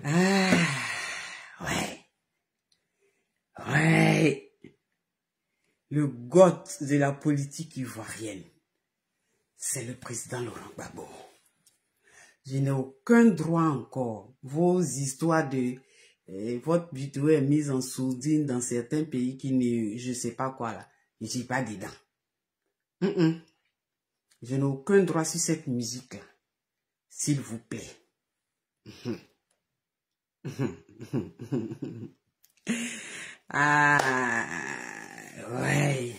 Ah, ouais. Le goth de la politique ivoirienne, c'est le président Laurent Gbagbo. Je n'ai aucun droit encore. Vos histoires de... votre vidéo est mise en sourdine dans certains pays qui ne... Je sais pas quoi là. Je ne suis pas dedans. Je n'ai aucun droit sur cette musique-là. S'il vous plaît. Ah, ouais.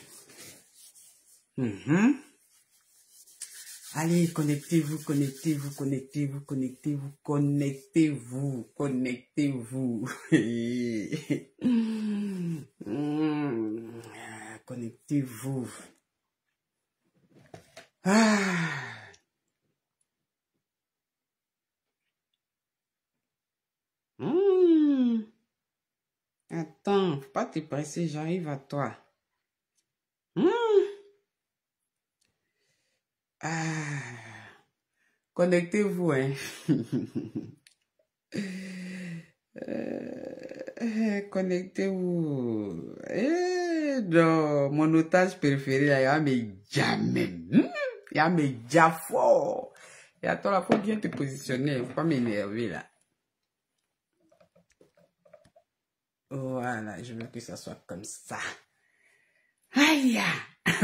Allez, connectez-vous, connectez-vous, connectez-vous, connectez-vous, connectez-vous, connectez-vous. Connectez-vous. Ah. Attends, faut pas te presser, j'arrive à toi. Ah. Connectez-vous, hein. Connectez-vous. Non, mon otage préféré, là, il y a mes jamais. Il y a mes fort. Et attends, là, faut bien te positionner. Faut pas m'énerver, là. Voilà, je veux que ça soit comme ça. Aïe!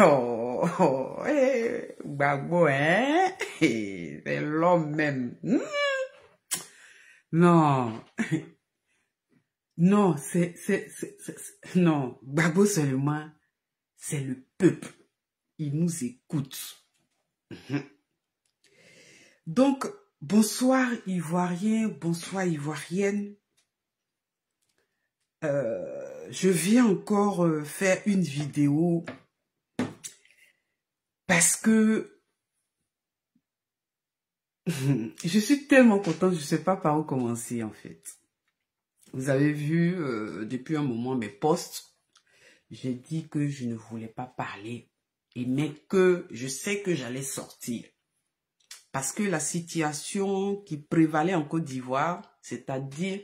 Oh, Gbagbo, hein? C'est l'homme même. Non. Non, non, Gbagbo seulement, c'est le peuple. Il nous écoute. Donc, bonsoir Ivoiriens, bonsoir Ivoirienne. Je viens encore faire une vidéo parce que je suis tellement contente, je ne sais pas par où commencer en fait. Vous avez vu depuis un moment mes posts, j'ai dit que je ne voulais pas parler, mais que je sais que j'allais sortir. Parce que la situation qui prévalait en Côte d'Ivoire, c'est-à-dire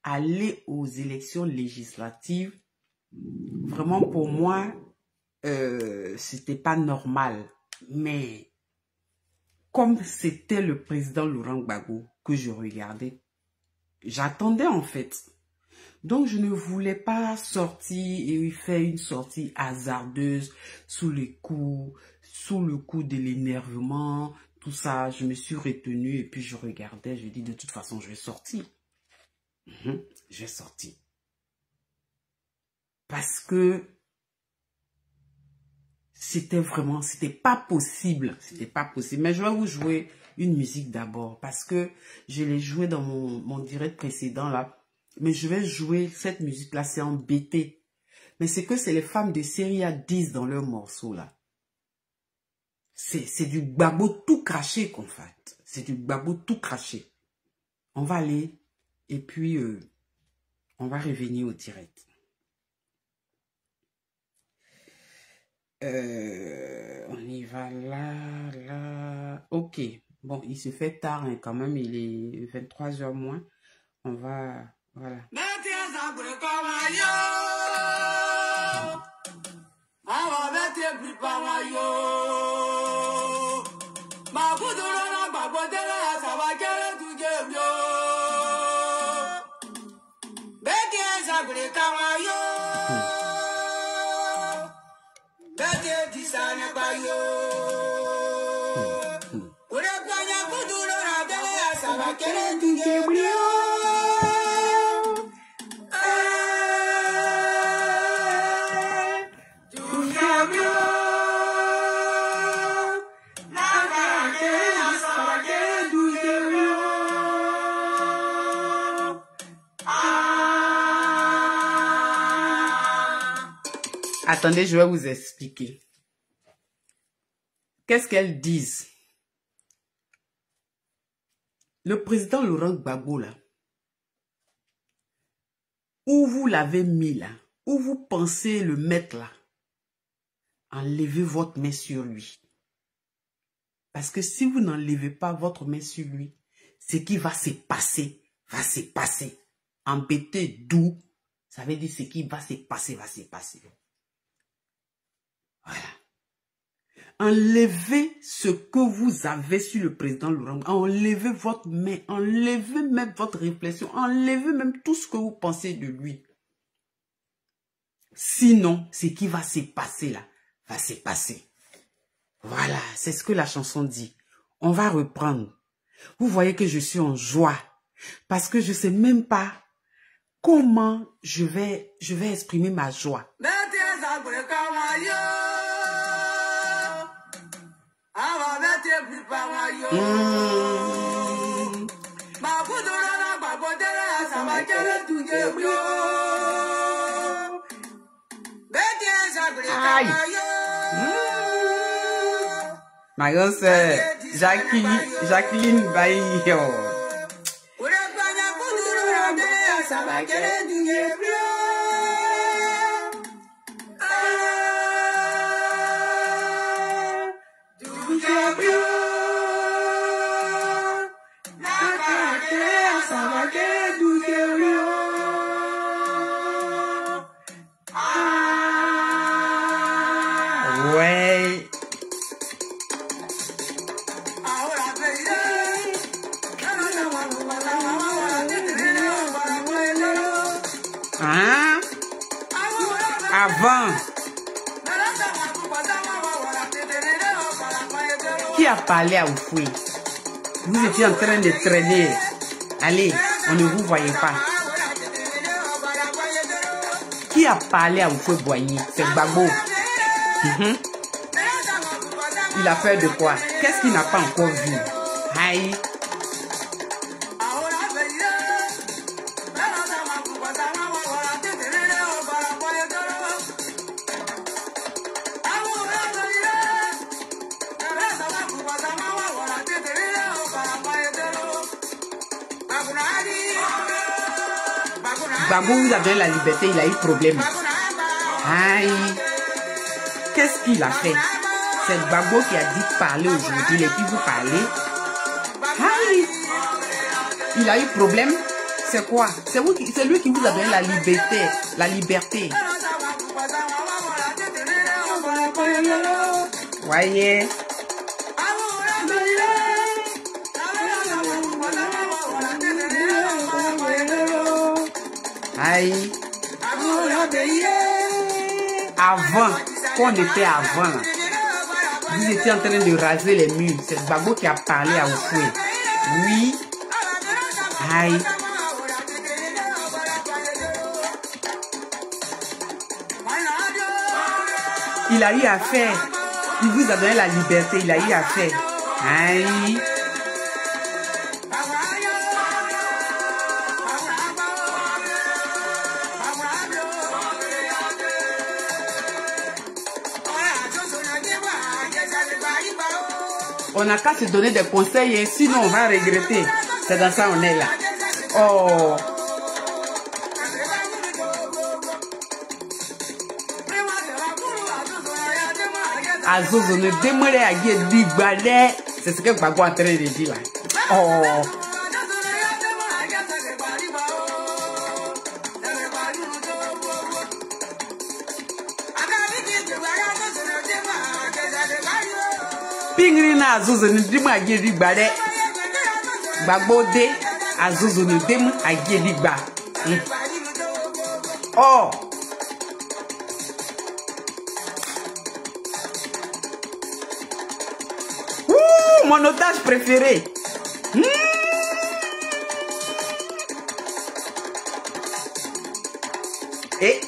aller aux élections législatives, vraiment pour moi, c'était pas normal. Mais comme c'était le président Laurent Gbagbo que je regardais, j'attendais en fait. Donc je ne voulais pas sortir et faire une sortie hasardeuse sous le coup de l'énervement, tout ça. Je me suis retenue et puis je regardais, je dis de toute façon je vais sortir. Je vais sortir. Parce que c'était pas possible. C'était pas possible. Mais je vais vous jouer une musique d'abord parce que je l'ai jouée dans mon direct précédent là. Mais je vais jouer cette musique-là, c'est en BT. Mais c'est que c'est les femmes de série A disent dans leur morceau là. C'est du Gbagbo tout craché qu'on fait. C'est du Gbagbo tout craché. On va aller et puis on va revenir au direct. On y va là. Ok. Bon, il se fait tard hein, quand même. Il est 23h moins. On va... Voilà. Attendez, je vais vous expliquer. Qu'est-ce qu'elles disent? Le président Laurent Gbagbo, là, où vous l'avez mis, là, où vous pensez le mettre, là, enlevez votre main sur lui. Parce que si vous n'enlevez pas votre main sur lui, ce qui va se passer va se passer. Embêter d'où, ça veut dire ce qui va se passer, va se passer. Voilà. Enlevez ce que vous avez sur le président Laurent. Enlevez votre main, enlevez même votre réflexion, enlevez même tout ce que vous pensez de lui. Sinon, ce qui va se passer là, va se passer. Voilà, c'est ce que la chanson dit. On va reprendre. Vous voyez que je suis en joie parce que je ne sais même pas comment je vais exprimer ma joie. Aïe. Ma grande sœur, Jacqueline Bailly. Ouais. Hein? Avant. Qui a parlé à Oufoué? Vous étiez en train de traîner. Allez, on ne vous voyait pas. Qui a parlé à Oufoué Boigny? C'est Gbagbo. Il a peur de quoi? Qu'est-ce qu'il n'a pas encore vu? Aïe. Gbagbo vous a donné la liberté, il a eu problème. Aïe. Qu'est-ce qu'il a fait? C'est Gbagbo qui a dit parler aujourd'hui et puis vous parlez. Aïe. Il a eu problème. C'est quoi? C'est lui qui vous a donné la liberté. La liberté. Voyez. Aïe. Avant, quand on était avant, vous étiez en train de raser les murs. C'est Gbagbo qui a parlé à Oufoué. Oui. Aïe. Il a eu à faire. Il vous a donné la liberté. Il a eu à faire. Aïe. On n'a qu'à se donner des conseils et sinon on va regretter. C'est dans ça on est là. Oh. Azozo ne démolé à Guédibalé. C'est ce que Gbagbo est en train de dire là. Oh. Pingrina Azozo ne démolé à Guédibalé. Gbagbo de Azozo ne démolé à Guédibalé. Oh. Mon otage préféré. Et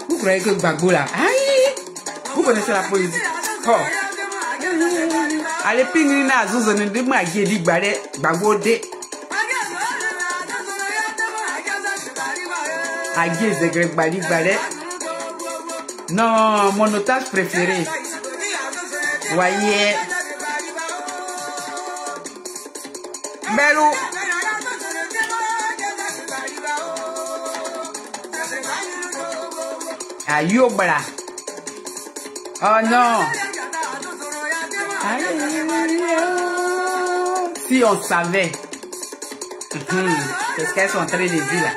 vous croyez que Gbagbo là, aïe, vous connaissez la poésie. Oh. Allez, Pingrina Azozo ne démolé à Guédibalé. Gbagbo de Agué Zegrek-Bali-Balé. Non, mon otage préféré. Voyez. Belou. Ayobla. Oh non. Si on savait. Qu'est-ce qu'elles sont en train de dire là?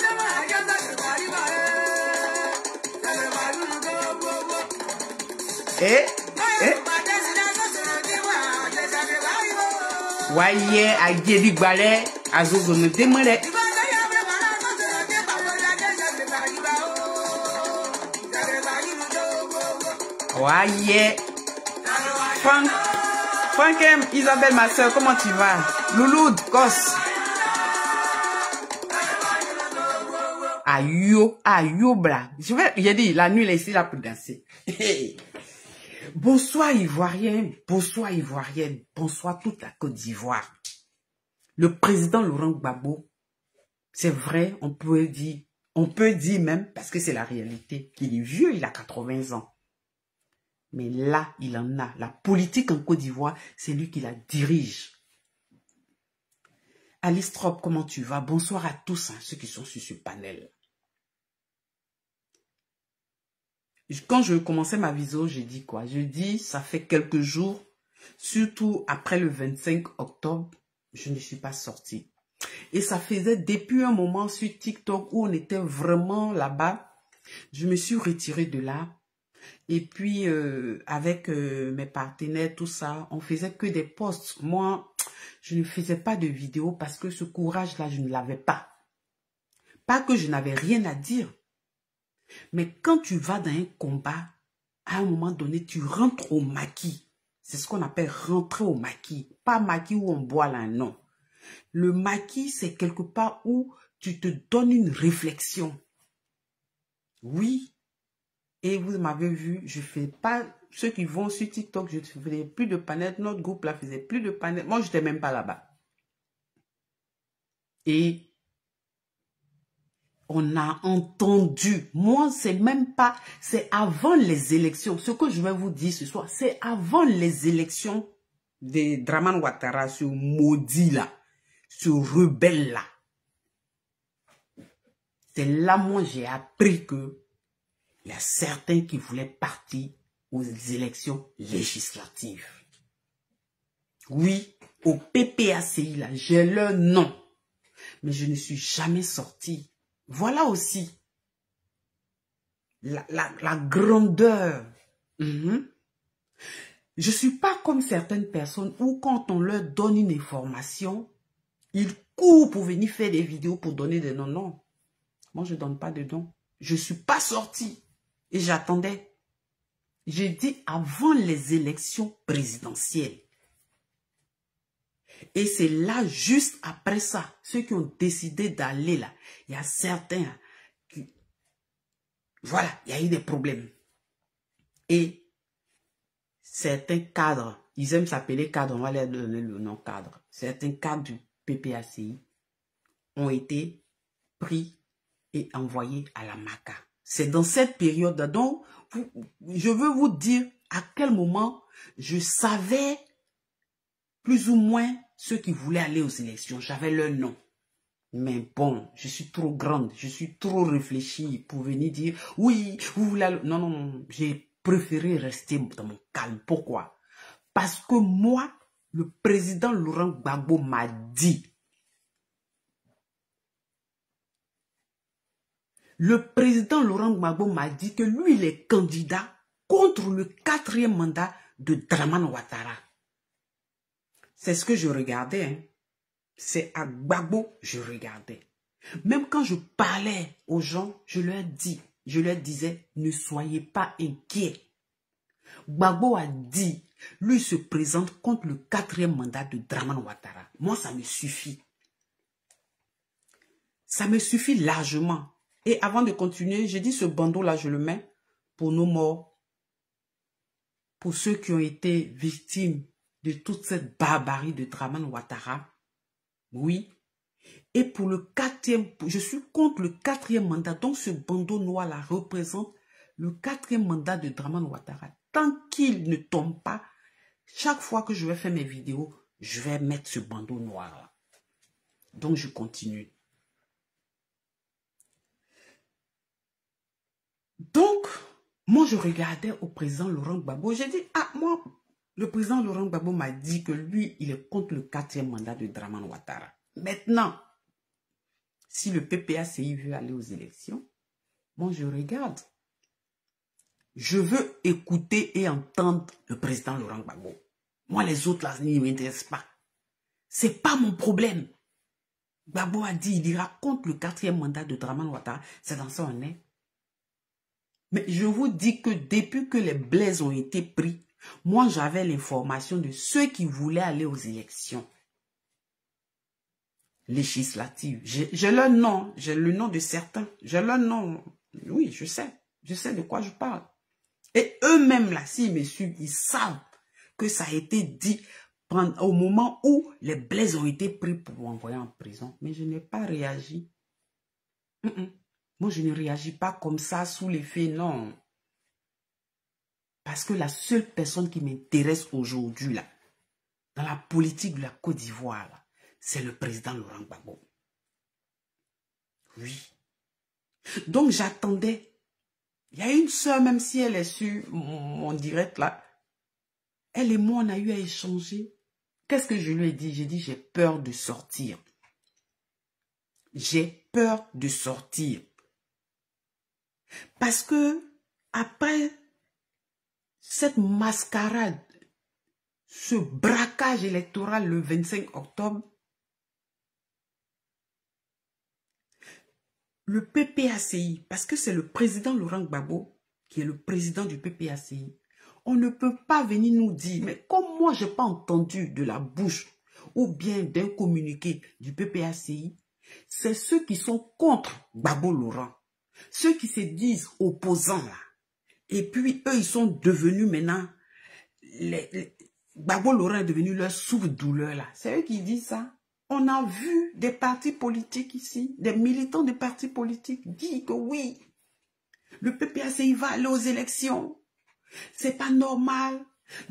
Waye agedi gbale azozo ne demere. Waye Frankem, Isabelle, ma soeur, comment tu vas? Louloud, Kos. Ayo, bra. J'ai dit, la nuit, là, ici, là, pour danser. Bonsoir, Ivoirienne. Bonsoir, Ivoirienne. Bonsoir, toute la Côte d'Ivoire. Le président Laurent Gbagbo, c'est vrai, on peut dire même, parce que c'est la réalité, qu'il est vieux, il a 80 ans. Mais là, il en a. La politique en Côte d'Ivoire, c'est lui qui la dirige. Alice Trop, comment tu vas? Bonsoir à tous, hein, ceux qui sont sur ce panel. Quand je commençais ma vidéo, j'ai dit quoi? Je dis, ça fait quelques jours, surtout après le 25 octobre, je ne suis pas sortie. Et ça faisait depuis un moment sur TikTok où on était vraiment là-bas. Je me suis retirée de là. Et puis, avec mes partenaires, tout ça, on faisait que des posts. Moi, je ne faisais pas de vidéos parce que ce courage-là, je ne l'avais pas. Pas que je n'avais rien à dire. Mais quand tu vas dans un combat, à un moment donné, tu rentres au maquis. C'est ce qu'on appelle rentrer au maquis. Pas maquis où on boit là, non. Le maquis, c'est quelque part où tu te donnes une réflexion. Oui. Et vous m'avez vu, je ne fais pas... Ceux qui vont sur TikTok, je ne faisais plus de panel. Notre groupe là faisait plus de panel. Moi, je n'étais même pas là-bas. Et on a entendu. Moi, c'est même pas... C'est avant les élections. Ce que je vais vous dire ce soir, c'est avant les élections de Dramane Ouattara, ce maudit là, ce rebelle là. C'est là, moi, j'ai appris que il y a certains qui voulaient partir aux élections législatives. Oui, au PPACI, là, j'ai leur nom. Mais je ne suis jamais sortie. Voilà aussi la grandeur. Je ne suis pas comme certaines personnes où quand on leur donne une information, ils courent pour venir faire des vidéos pour donner des noms. Non, moi je ne donne pas de noms. Je ne suis pas sortie. Et j'attendais. J'ai dit avant les élections présidentielles. Et c'est là, juste après ça, ceux qui ont décidé d'aller là, il y a certains qui... Voilà, il y a eu des problèmes. Et certains cadres, ils aiment s'appeler cadres, on va leur donner le nom cadre. Certains cadres du PPACI ont été pris et envoyés à la MACA. C'est dans cette période donc je veux vous dire à quel moment je savais plus ou moins ceux qui voulaient aller aux élections. J'avais leur nom. Mais bon, je suis trop grande, je suis trop réfléchie pour venir dire oui, vous voulez aller... Non, j'ai préféré rester dans mon calme. Pourquoi? Parce que moi, le président Laurent Gbagbo m'a dit. Le président Laurent Gbagbo m'a dit que lui, il est candidat contre le 4e mandat de Dramane Ouattara. C'est ce que je regardais. Hein. C'est à Gbagbo que je regardais. Même quand je parlais aux gens, je leur disais, ne soyez pas inquiets. Gbagbo a dit, lui se présente contre le 4e mandat de Dramane Ouattara. Moi, ça me suffit. Ça me suffit largement. Et avant de continuer, j'ai dit ce bandeau-là, je le mets pour nos morts. Pour ceux qui ont été victimes de toute cette barbarie de Dramane Ouattara. Oui. Et pour le 4e, je suis contre le 4e mandat. Donc ce bandeau noir-là représente le 4e mandat de Dramane Ouattara. Tant qu'il ne tombe pas, chaque fois que je vais faire mes vidéos, je vais mettre ce bandeau noir-là. Donc je continue. Donc, moi je regardais au président Laurent Gbagbo. J'ai dit, ah moi, Le président Laurent Gbagbo m'a dit que lui, il est contre le 4e mandat de Dramane Ouattara. Maintenant, si le PPACI veut aller aux élections, moi je regarde. Je veux écouter et entendre le président Laurent Gbagbo. Moi, les autres, là, ne m'intéressent pas. C'est pas mon problème. Gbagbo a dit, il ira contre le 4e mandat de Dramane Ouattara. C'est dans ça on est. Mais je vous dis que depuis que les blaises ont été pris, moi, j'avais l'information de ceux qui voulaient aller aux élections législatives. J'ai leur nom, j'ai le nom de certains. J'ai leur nom. Oui, je sais de quoi je parle. Et eux-mêmes, là, s'ils me suivent, ils savent que ça a été dit au moment où les blaises ont été pris pour m'envoyer en prison. Mais je n'ai pas réagi. Moi, je ne réagis pas comme ça sous l'effet, non. Parce que la seule personne qui m'intéresse aujourd'hui, là, dans la politique de la Côte d'Ivoire, c'est le président Laurent Gbagbo. Oui. Donc, j'attendais. Il y a une soeur, même si elle est sur mon direct, là, elle et moi, on a eu à échanger. Qu'est-ce que je lui ai dit? J'ai dit, j'ai peur de sortir. J'ai peur de sortir. Parce que, après cette mascarade, ce braquage électoral le 25 octobre, le PPACI, parce que c'est le président Laurent Gbagbo qui est le président du PPACI, on ne peut pas venir nous dire, mais comme moi je n'ai pas entendu de la bouche ou bien d'un communiqué du PPACI, c'est ceux qui sont contre Gbagbo Laurent, ceux qui se disent opposants là. Et puis, eux, ils sont devenus maintenant... Gbagbo Laurent est devenu leur souffre-douleur là. C'est eux qui disent ça. On a vu des partis politiques ici, des militants de partis politiques dire que oui, le PPACI va aller aux élections. C'est pas normal.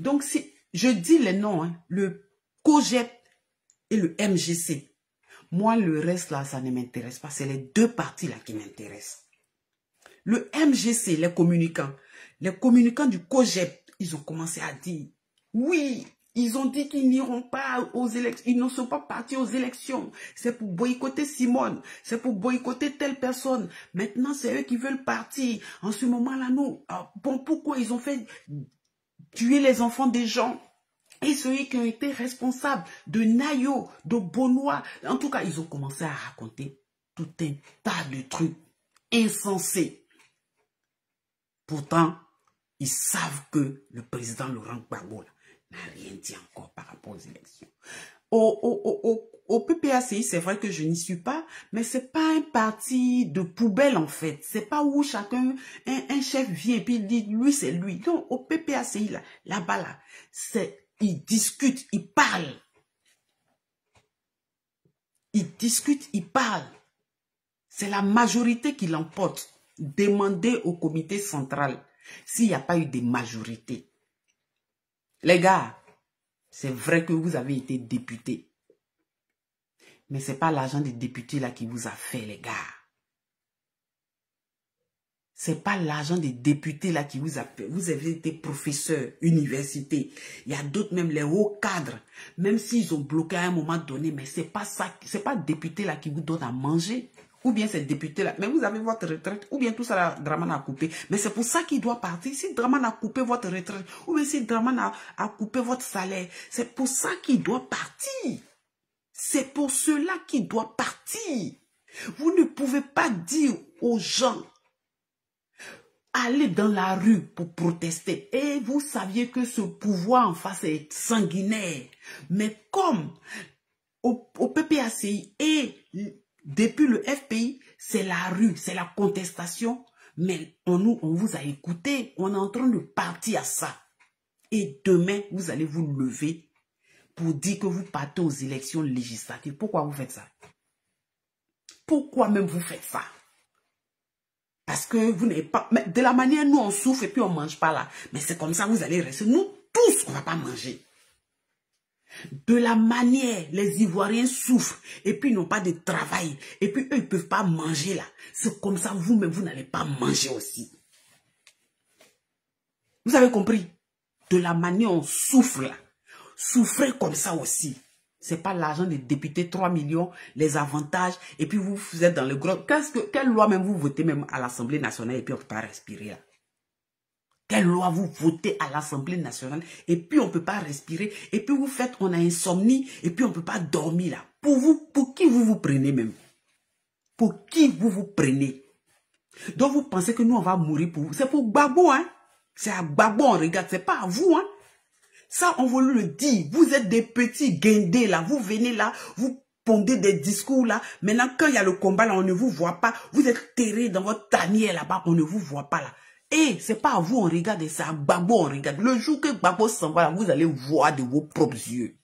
Donc, si je dis les noms, hein, le COJEP et le MGC. Moi, le reste là, ça ne m'intéresse pas. C'est les deux partis là qui m'intéressent. Le MGC, les communicants du COJEP, ils ont commencé à dire, oui, ils ont dit qu'ils n'iront pas aux élections, ils ne sont pas partis aux élections. C'est pour boycotter Simone, c'est pour boycotter telle personne. Maintenant, c'est eux qui veulent partir. En ce moment-là, nous, bon, pourquoi ils ont fait tuer les enfants des gens? Et ceux qui ont été responsables de Nayo, de Bonois, en tout cas, ils ont commencé à raconter tout un tas de trucs insensés. Pourtant, ils savent que le président Laurent Gbagbo n'a rien dit encore par rapport aux élections. Au PPACI, c'est vrai que je n'y suis pas, mais c'est pas un parti de poubelle en fait. C'est pas où chacun, un chef vient et puis il dit, lui c'est lui. Non, au PPACI, là-bas, là, ils discutent, ils parlent. Ils discutent, ils parlent. C'est la majorité qui l'emporte. Demandez au comité central s'il n'y a pas eu de majorité. Les gars, c'est vrai que vous avez été député. Mais ce n'est pas l'argent des députés là qui vous a fait, les gars. Ce n'est pas l'argent des députés là qui vous a fait. Vous avez été professeur, université. Il y a d'autres, même les hauts cadres. Même s'ils ont bloqué à un moment donné, mais ce n'est pas ça. Ce n'est pas député là qui vous donne à manger. Ou bien c'est député là, mais vous avez votre retraite, ou bien tout ça là, Dramane a coupé. Mais c'est pour ça qu'il doit partir. Si Dramane a coupé votre retraite, ou bien si Dramane a coupé votre salaire, c'est pour ça qu'il doit partir. C'est pour cela qu'il doit partir. Vous ne pouvez pas dire aux gens, allez dans la rue pour protester. Et vous saviez que ce pouvoir en face est sanguinaire. Mais comme au PPACI et depuis le FPI, c'est la rue, c'est la contestation. Mais on vous a écouté. On est en train de partir à ça. Et demain, vous allez vous lever pour dire que vous partez aux élections législatives. Pourquoi vous faites ça? Pourquoi même vous faites ça? Parce que vous n'avez pas... Mais de la manière, nous, on souffre et puis on ne mange pas là. Mais c'est comme ça, vous allez rester. Nous, tous, on ne va pas manger. De la manière, les Ivoiriens souffrent et puis ils n'ont pas de travail. Et puis eux, ils ne peuvent pas manger là. C'est comme ça, vous-même, vous n'allez pas manger aussi. Vous avez compris? de la manière on souffre là. Souffrez comme ça aussi. C'est pas l'argent des députés, 3 millions, les avantages, et puis vous êtes dans le gros. Quelle loi même vous votez même à l'Assemblée nationale et puis on ne peut pas respirer là? Quelle loi vous votez à l'Assemblée nationale et puis on ne peut pas respirer, et puis vous faites, on a insomnie, et puis on ne peut pas dormir là. Pour qui vous vous prenez même? Pour qui vous vous prenez? Donc vous pensez que nous on va mourir pour vous? C'est pour Gbagbo, hein? C'est à Gbagbo on regarde, c'est pas à vous, hein? Ça, on vous le dit. Vous êtes des petits guindés là. Vous venez là, vous pondez des discours là. Maintenant, quand il y a le combat là, on ne vous voit pas. Vous êtes terrés dans votre tanière là-bas, on ne vous voit pas là. Et c'est pas à vous, on regarde, c'est à Gbagbo, on regarde. Le jour que Gbagbo s'en va là, vous allez voir de vos propres yeux.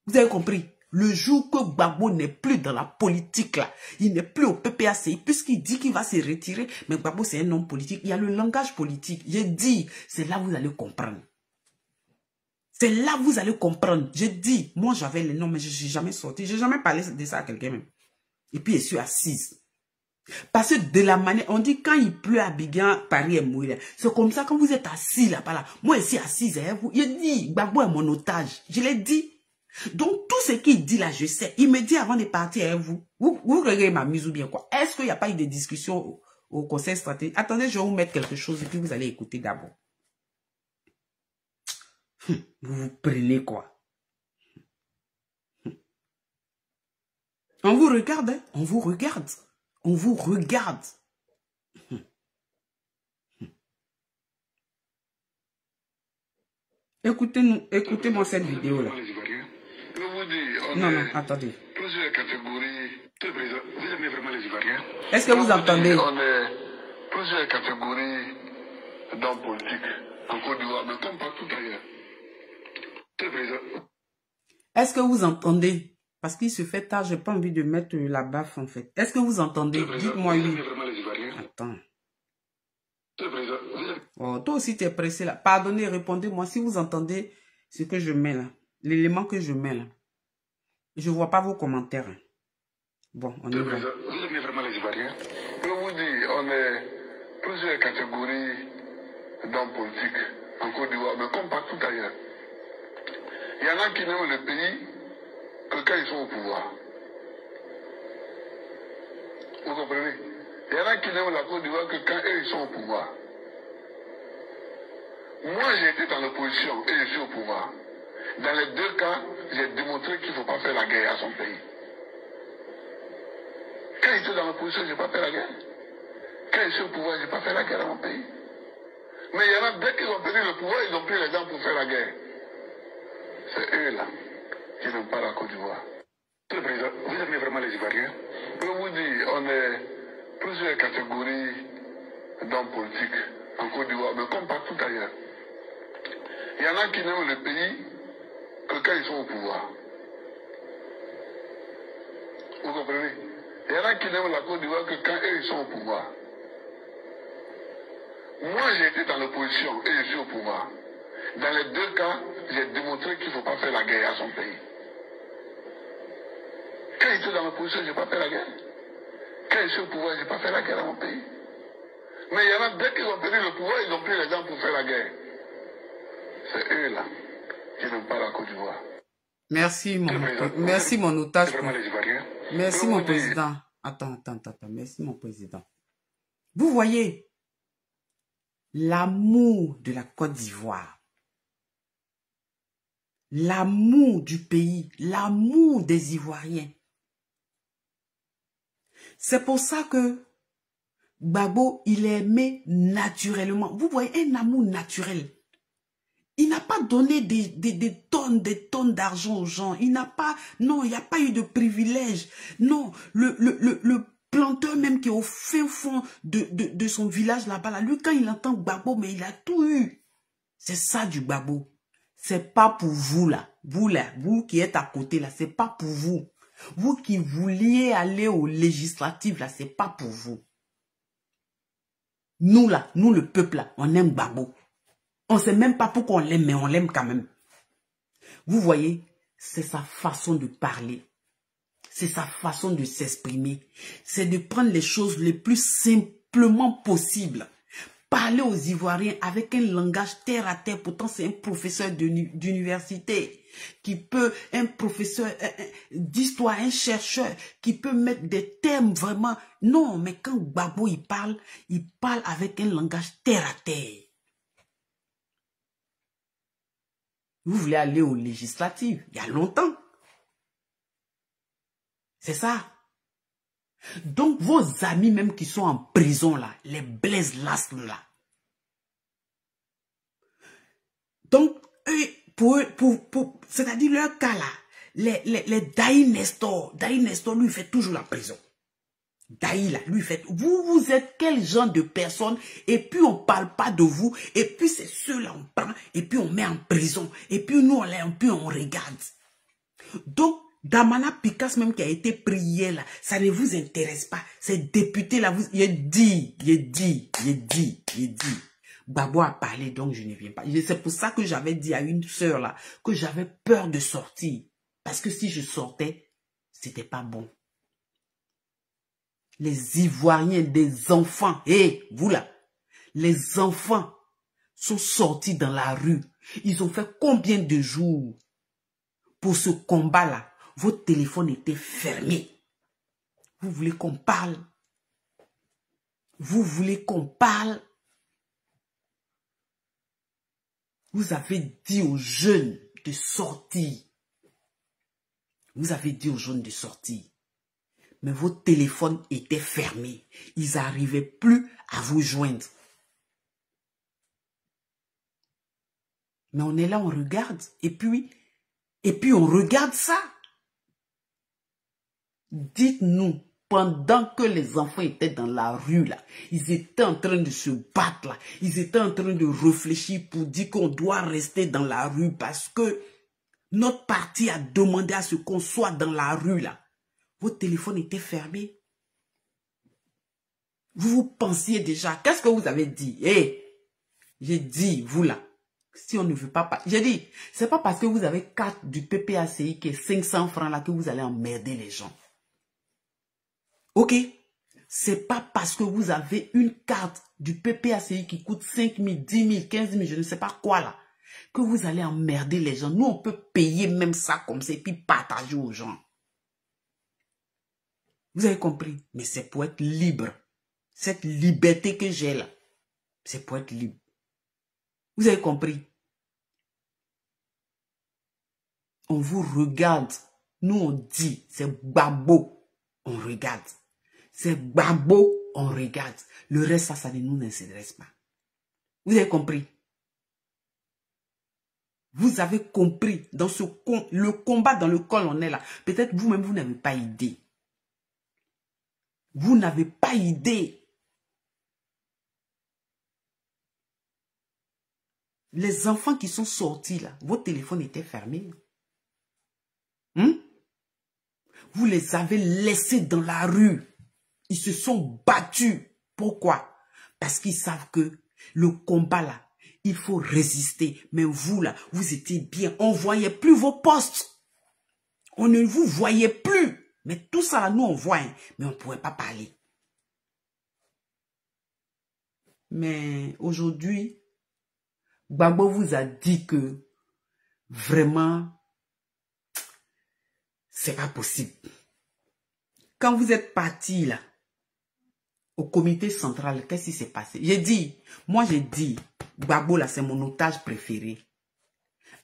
Vous avez compris? Le jour que Gbagbo n'est plus dans la politique là, il n'est plus au PPACI, puisqu'il dit qu'il va se retirer, mais Gbagbo c'est un homme politique. Il y a le langage politique. J'ai dit, c'est là que vous allez comprendre. C'est là que vous allez comprendre. Je dis, moi j'avais les noms, mais je ne suis jamais sorti. Je n'ai jamais parlé de ça à quelqu'un même. Et puis je suis assise. Parce que de la manière, on dit quand il pleut à Abidjan, Paris est mouillé. C'est comme ça quand vous êtes assis là-bas. Là, moi je suis assise. Hein, je dis, Gbagbo est mon otage. Je l'ai dit. Donc tout ce qu'il dit là, je sais. Il me dit avant de partir, hein, vous regardez ma mise ou bien quoi. Est-ce qu'il n'y a pas eu de discussion au conseil stratégique? Attendez, je vais vous mettre quelque chose et puis vous allez écouter d'abord. Vous vous prenez quoi? On vous regarde, hein? On vous regarde. On vous regarde. Écoutez-moi cette vidéo-là. Non, attendez. Plusieurs catégories. Vous aimez vraiment les Ivoiriens? Est-ce que vous entendez? On est plusieurs catégories d'hommes politiques en Côte d'Ivoire, mais comme partout ailleurs. Est-ce que vous entendez? Parce qu'il se fait tard, j'ai pas envie de mettre la baffe en fait. Est-ce que vous entendez? Dites-moi oui. Attends. Oh, toi aussi tu es pressé là. Pardonnez, répondez-moi si vous entendez ce que je mets là. L'élément que je mets là. Je ne vois pas vos commentaires. Bon, on y va. Vous aimez vraiment les Ivoiriens? Je vous dis, on est plusieurs catégories d'hommes politiques en Côte d'Ivoire, mais comme partout ailleurs. Il y en a qui n'aiment le pays que quand ils sont au pouvoir. Vous comprenez? Il y en a qui n'aiment la Côte d'Ivoire que quand eux ils sont au pouvoir. Moi j'ai été dans l'opposition et je suis au pouvoir. Dans les deux cas, j'ai démontré qu'il ne faut pas faire la guerre à son pays. Quand j'étais dans l'opposition, je n'ai pas fait la guerre. Quand je suis au pouvoir, je n'ai pas fait la guerre à mon pays. Mais il y en a, dès qu'ils ont pris le pouvoir, ils ont pris les gens pour faire la guerre. C'est eux là qui n'aiment pas la Côte d'Ivoire. Monsieur le Président, vous aimez vraiment les Ivoiriens? Je vous dis, on est plusieurs catégories d'hommes politiques en Côte d'Ivoire, mais comme partout ailleurs. Il y en a qui n'aiment le pays que quand ils sont au pouvoir. Vous comprenez? Il y en a qui n'aiment la Côte d'Ivoire que quand eux ils sont au pouvoir. Moi j'ai été dans l'opposition et je suis au pouvoir. Dans les deux cas, j'ai démontré qu'il ne faut pas faire la guerre à son pays. Quand j'étais dans l'opposition, je n'ai pas fait la guerre. Quand je suis au pouvoir, je n'ai pas fait la guerre à mon pays. Mais il y en a, dès qu'ils ont pris le pouvoir, ils ont pris les gens pour faire la guerre. C'est eux là qui n'aiment pas la Côte d'Ivoire. Merci mon otage. Merci mon président. Attends. Merci mon président. Vous voyez l'amour de la Côte d'Ivoire. L'amour du pays, l'amour des Ivoiriens. C'est pour ça que Gbagbo, il est aimé naturellement. Vous voyez, un amour naturel. Il n'a pas donné des tonnes d'argent aux gens. Il n'a pas, non, il n'y a pas eu de privilège. Non, le planteur même qui est au fin fond de son village là-bas, là, lui, quand il entend Gbagbo, mais il a tout eu. C'est ça du Gbagbo. C'est pas pour vous là, vous qui êtes à côté là, c'est pas pour vous. Vous qui vouliez aller aux législatives là, c'est pas pour vous. Nous là, nous le peuple là, on aime Gbagbo. On sait même pas pourquoi on l'aime, mais on l'aime quand même. Vous voyez, c'est sa façon de parler. C'est sa façon de s'exprimer. C'est de prendre les choses les plus simplement possibles. parler aux Ivoiriens avec un langage terre à terre. Pourtant, c'est un professeur d'université qui peut, un professeur d'histoire, un chercheur qui peut mettre des termes vraiment. Non, mais quand Gbagbo il parle avec un langage terre à terre. Vous voulez aller aux législatives, il y a longtemps. C'est ça. Donc, vos amis même qui sont en prison là, les Blaise Lastre là. Donc, c'est-à-dire leur cas là, les Daï Nestor lui fait toujours la prison. Daï là, lui fait, vous êtes quel genre de personne, et puis on parle pas de vous, et puis c'est ceux-là on prend, et puis on met en prison, et puis nous on regarde. Donc, Damana Picasse même qui a été pris hier là, ça ne vous intéresse pas. Ces députés là, il dit. Gbagbo a parlé, donc je ne viens pas. C'est pour ça que j'avais dit à une sœur là, que j'avais peur de sortir. Parce que si je sortais, c'était pas bon. Les Ivoiriens, des enfants, vous là, les enfants sont sortis dans la rue. Ils ont fait combien de jours pour ce combat là? Votre téléphone était fermé. Vous voulez qu'on parle? Vous voulez qu'on parle? Vous avez dit aux jeunes de sortir. Vous avez dit aux jeunes de sortir. Mais vos téléphones étaient fermés. Ils n'arrivaient plus à vous joindre. Mais on est là, on regarde. Et puis on regarde ça. Dites-nous, pendant que les enfants étaient dans la rue, là, ils étaient en train de se battre, là, ils étaient en train de réfléchir pour dire qu'on doit rester dans la rue parce que notre parti a demandé à ce qu'on soit dans la rue, là. Votre téléphone était fermé. Vous pensiez déjà, qu'est-ce que vous avez dit? J'ai dit, vous là, si on ne veut pas... J'ai dit, c'est pas parce que vous avez carte du PPACI qui est 500 francs là que vous allez emmerder les gens. Ok, c'est pas parce que vous avez une carte du PPACI qui coûte 5 000, 10 000, 15 000, je ne sais pas quoi là, que vous allez emmerder les gens. Nous, on peut payer même ça comme ça et puis partager aux gens. Vous avez compris? Mais c'est pour être libre. Cette liberté que j'ai là, c'est pour être libre. Vous avez compris? On vous regarde. Nous, on dit, c'est Gbagbo. On regarde. C'est Gbagbo, on regarde. Le reste, ça ne nous intéresse pas. Vous avez compris? Vous avez compris dans le combat dans lequel on est là. Peut-être vous-même, vous n'avez pas idée. Vous n'avez pas idée. Les enfants qui sont sortis là, votre téléphone était fermé. Vous les avez laissés dans la rue. Ils se sont battus. Pourquoi? Parce qu'ils savent que le combat là, il faut résister. Mais vous là, vous étiez bien. On ne voyait plus vos postes. On ne vous voyait plus. Mais tout ça là, nous on voit. Mais on ne pouvait pas parler. Mais aujourd'hui, Gbagbo vous a dit que vraiment, c'est pas possible. Quand vous êtes parti là, au comité central, qu'est-ce qui s'est passé? J'ai dit, Gbagbo là, c'est mon otage préféré.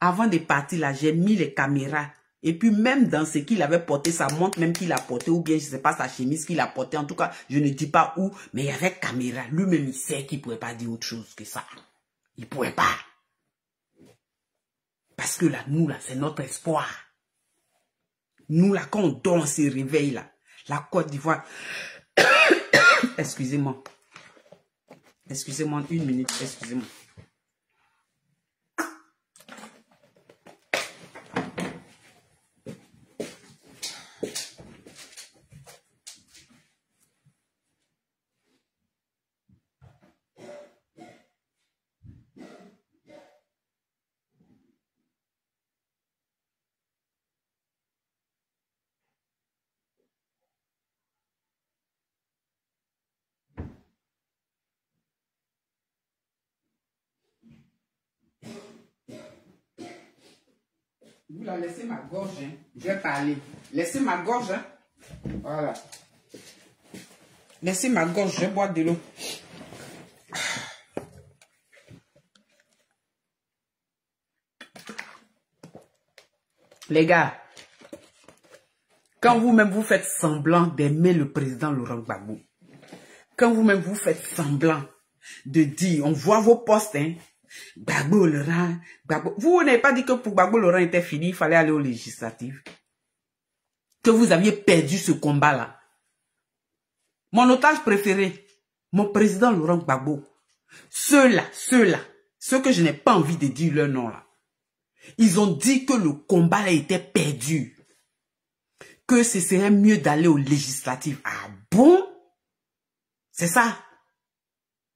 Avant de partir là, j'ai mis les caméras. Et puis même dans ce qu'il avait porté, sa montre même qu'il a porté, ou bien je ne sais pas sa chemise qu'il a porté, en tout cas, je ne dis pas où, mais il y avait caméra. Lui-même, il sait qu'il ne pouvait pas dire autre chose que ça. Il ne pouvait pas. Parce que là, nous là, c'est notre espoir. Nous là, quand on dort, on se réveille là. La Côte d'Ivoire... Excusez-moi. Excusez-moi, une minute, excusez-moi. Vous la laissez ma gorge, hein. Je vais parler. Laissez ma gorge, hein. Voilà. Laissez ma gorge, je vais boire de l'eau. Les gars, quand vous-même vous faites semblant d'aimer le président Laurent Gbagbo, quand vous-même vous faites semblant de dire, on voit vos postes, hein, Gbagbo Laurent, Gbagbo. Vous n'avez pas dit que pour Gbagbo Laurent était fini, il fallait aller aux législatives. Que vous aviez perdu ce combat-là. Mon otage préféré, mon président Laurent Gbagbo, ceux-là, ceux que je n'ai pas envie de dire leur nom là, ils ont dit que le combat a été perdu. Que ce serait mieux d'aller aux législatives. Ah bon? C'est ça?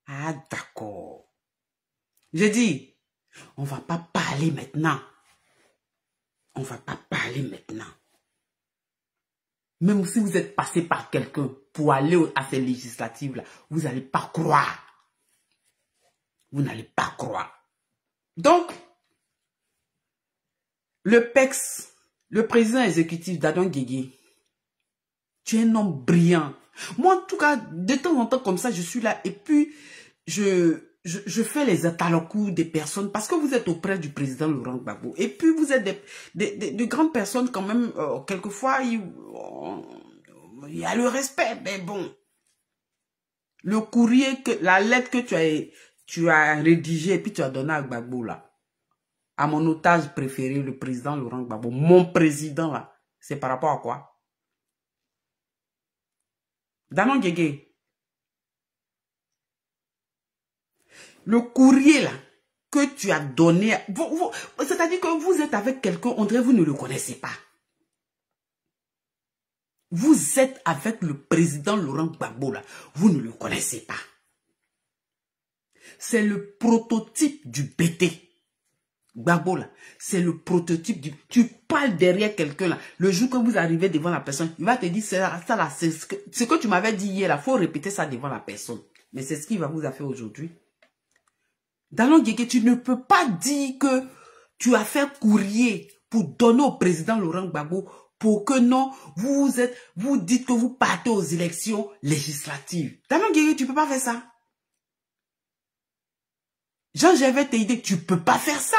Ah d'accord. J'ai dit, on va pas parler maintenant. On va pas parler maintenant. Même si vous êtes passé par quelqu'un pour aller à ces législatives-là, vous n'allez pas croire. Vous n'allez pas croire. Donc, le PEX, le président exécutif d'Adon Guégué, tu es un homme brillant. Moi, en tout cas, de temps en temps comme ça, je suis là et puis je fais les atalokus des personnes parce que vous êtes auprès du président Laurent Gbagbo. Et puis, vous êtes de grandes personnes quand même. Quelquefois, il y a le respect, mais bon. Le courrier, la lettre que tu as rédigée et puis tu as donné à Gbagbo là, à mon otage préféré, le président Laurent Gbagbo, mon président là, c'est par rapport à quoi? Danon Guégué, le courrier là, que tu as donné, c'est-à-dire que vous êtes avec quelqu'un, on dirait que vous ne le connaissez pas. Vous êtes avec le président Laurent Gbagbo là, vous ne le connaissez pas. C'est le prototype du BT. Gbagbo là, c'est le prototype du... Tu parles derrière quelqu'un là, le jour que vous arrivez devant la personne, il va te dire, ça là, c'est ce que tu m'avais dit hier là, il faut répéter ça devant la personne. Mais c'est ce qu'il va vous a fait aujourd'hui. Danon Guégué, tu ne peux pas dire que tu as fait courrier pour donner au président Laurent Gbagbo pour que non, vous dites que vous partez aux élections législatives. Danon Guégué, tu ne peux pas faire ça. Jean-Gervais TID, tu ne peux pas faire ça.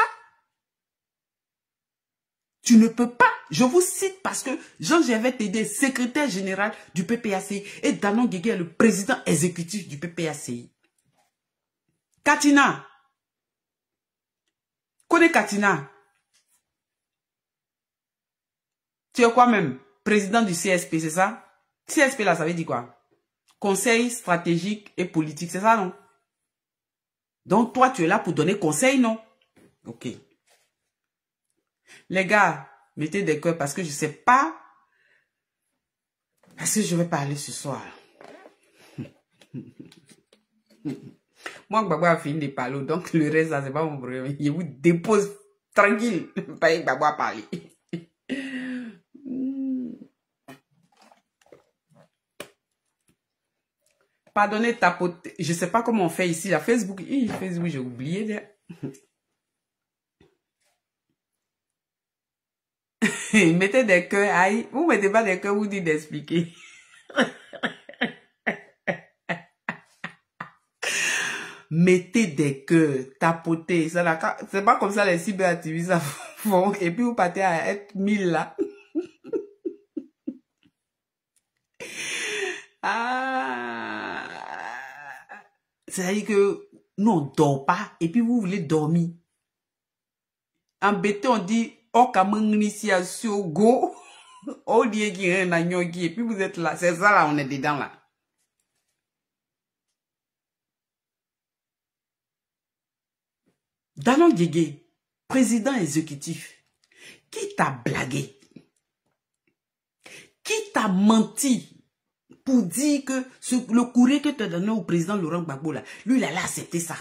Tu ne peux pas. Je vous cite parce que Jean-Gervais TID, secrétaire général du PPACI, et Danon Guégué est le président exécutif du PPACI. Katina. Connais Katina. Tu es quoi même? Président du CSP, c'est ça? CSP là, ça veut dire quoi? Conseil stratégique et politique, c'est ça non? Donc toi, tu es là pour donner conseil, non? Ok. Les gars, mettez des cœurs parce que je ne sais pas. Parce que je vais parler ce soir. Moi, Gbagbo a fini de parler, donc le reste, ça, c'est pas mon problème. Je vous dépose tranquille. Pas Gbagbo a parlé. Pardonnez, tapoter. Je ne sais pas comment on fait ici, la Facebook. Facebook, j'ai oublié. Mettez des cœurs. Aïe, vous mettez pas des cœurs, vous dites d'expliquer. Mettez des cœurs, tapotez. C'est pas comme ça les cyberactivistes font. Et puis vous partez à être 1000 là. Ah. C'est-à-dire que nous on dort pas. Et puis vous voulez dormir. Embêté, on dit oh initiation go. Oh die qui est et puis vous êtes là. C'est ça là, on est dedans là. Danon Guégué, président exécutif, qui t'a blagué? Qui t'a menti pour dire que le courrier que tu as donné au président Laurent Gbagbo, là, lui, il allait accepter ça.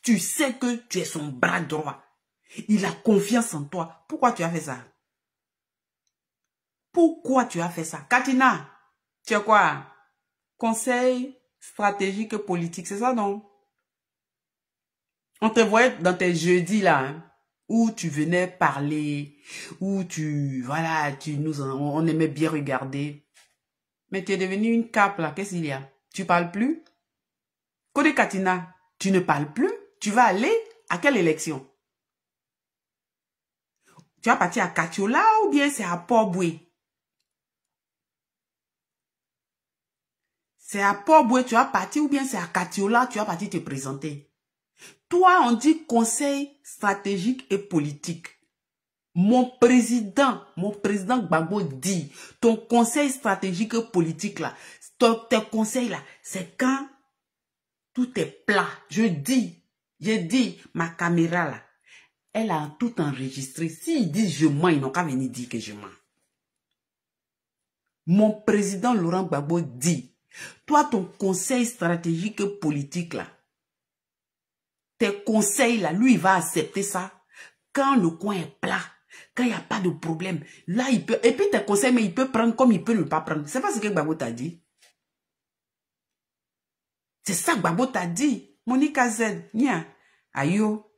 Tu sais que tu es son bras droit. Il a confiance en toi. Pourquoi tu as fait ça? Pourquoi tu as fait ça? Katina, tu es quoi? Conseil stratégique et politique, c'est ça, non? On te voyait dans tes jeudis là. Hein? où tu venais parler, où voilà, on aimait bien regarder. Mais tu es devenu une cape là, qu'est-ce qu'il y a? Tu parles plus? Kode Katina, tu ne parles plus? Tu vas aller à quelle élection? Tu vas partir à Katiola ou bien c'est à Port-Boué? C'est à Port-Boué, tu vas partir ou bien c'est à Katiola, tu vas partir te présenter. Toi, on dit conseil stratégique et politique. Mon président Gbagbo dit, ton conseil stratégique et politique là, tes conseils là, c'est quand tout est plat. J'ai dit, ma caméra là, elle a tout enregistré. S'ils disent je mens, ils n'ont qu'à venir dire que je mens. Mon président Laurent Gbagbo dit, toi, ton conseil stratégique et politique là, tes conseils là, lui, il va accepter ça quand le coin est plat, quand il n'y a pas de problème. Là, il peut, et puis tes conseils, mais il peut prendre comme il peut ne pas prendre. C'est pas ce que Gbagbo t'a dit. C'est ça que Gbagbo t'a dit. Monica Z, nia, ayo.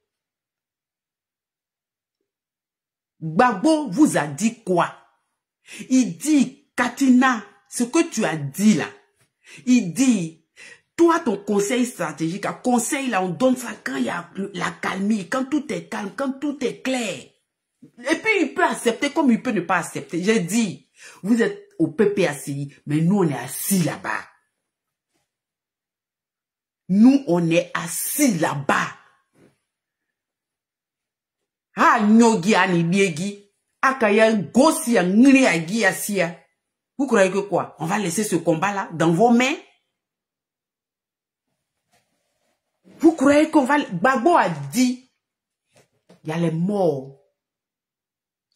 Gbagbo vous a dit quoi? Il dit, Katina, ce que tu as dit là, il dit, toi, ton conseil stratégique, un conseil là, on donne ça quand il y a la calmie, quand tout est calme, quand tout est clair. Et puis, il peut accepter comme il peut ne pas accepter. J'ai dit, vous êtes au PPACI, mais nous, on est assis là-bas. Nous, on est assis là-bas. Ah, nyogi ani biegi. Akaya gosi ya ngri agi asia. Vous croyez que quoi? On va laisser ce combat-là dans vos mains? Vous croyez qu'on va... Gbagbo a dit, il y a les morts.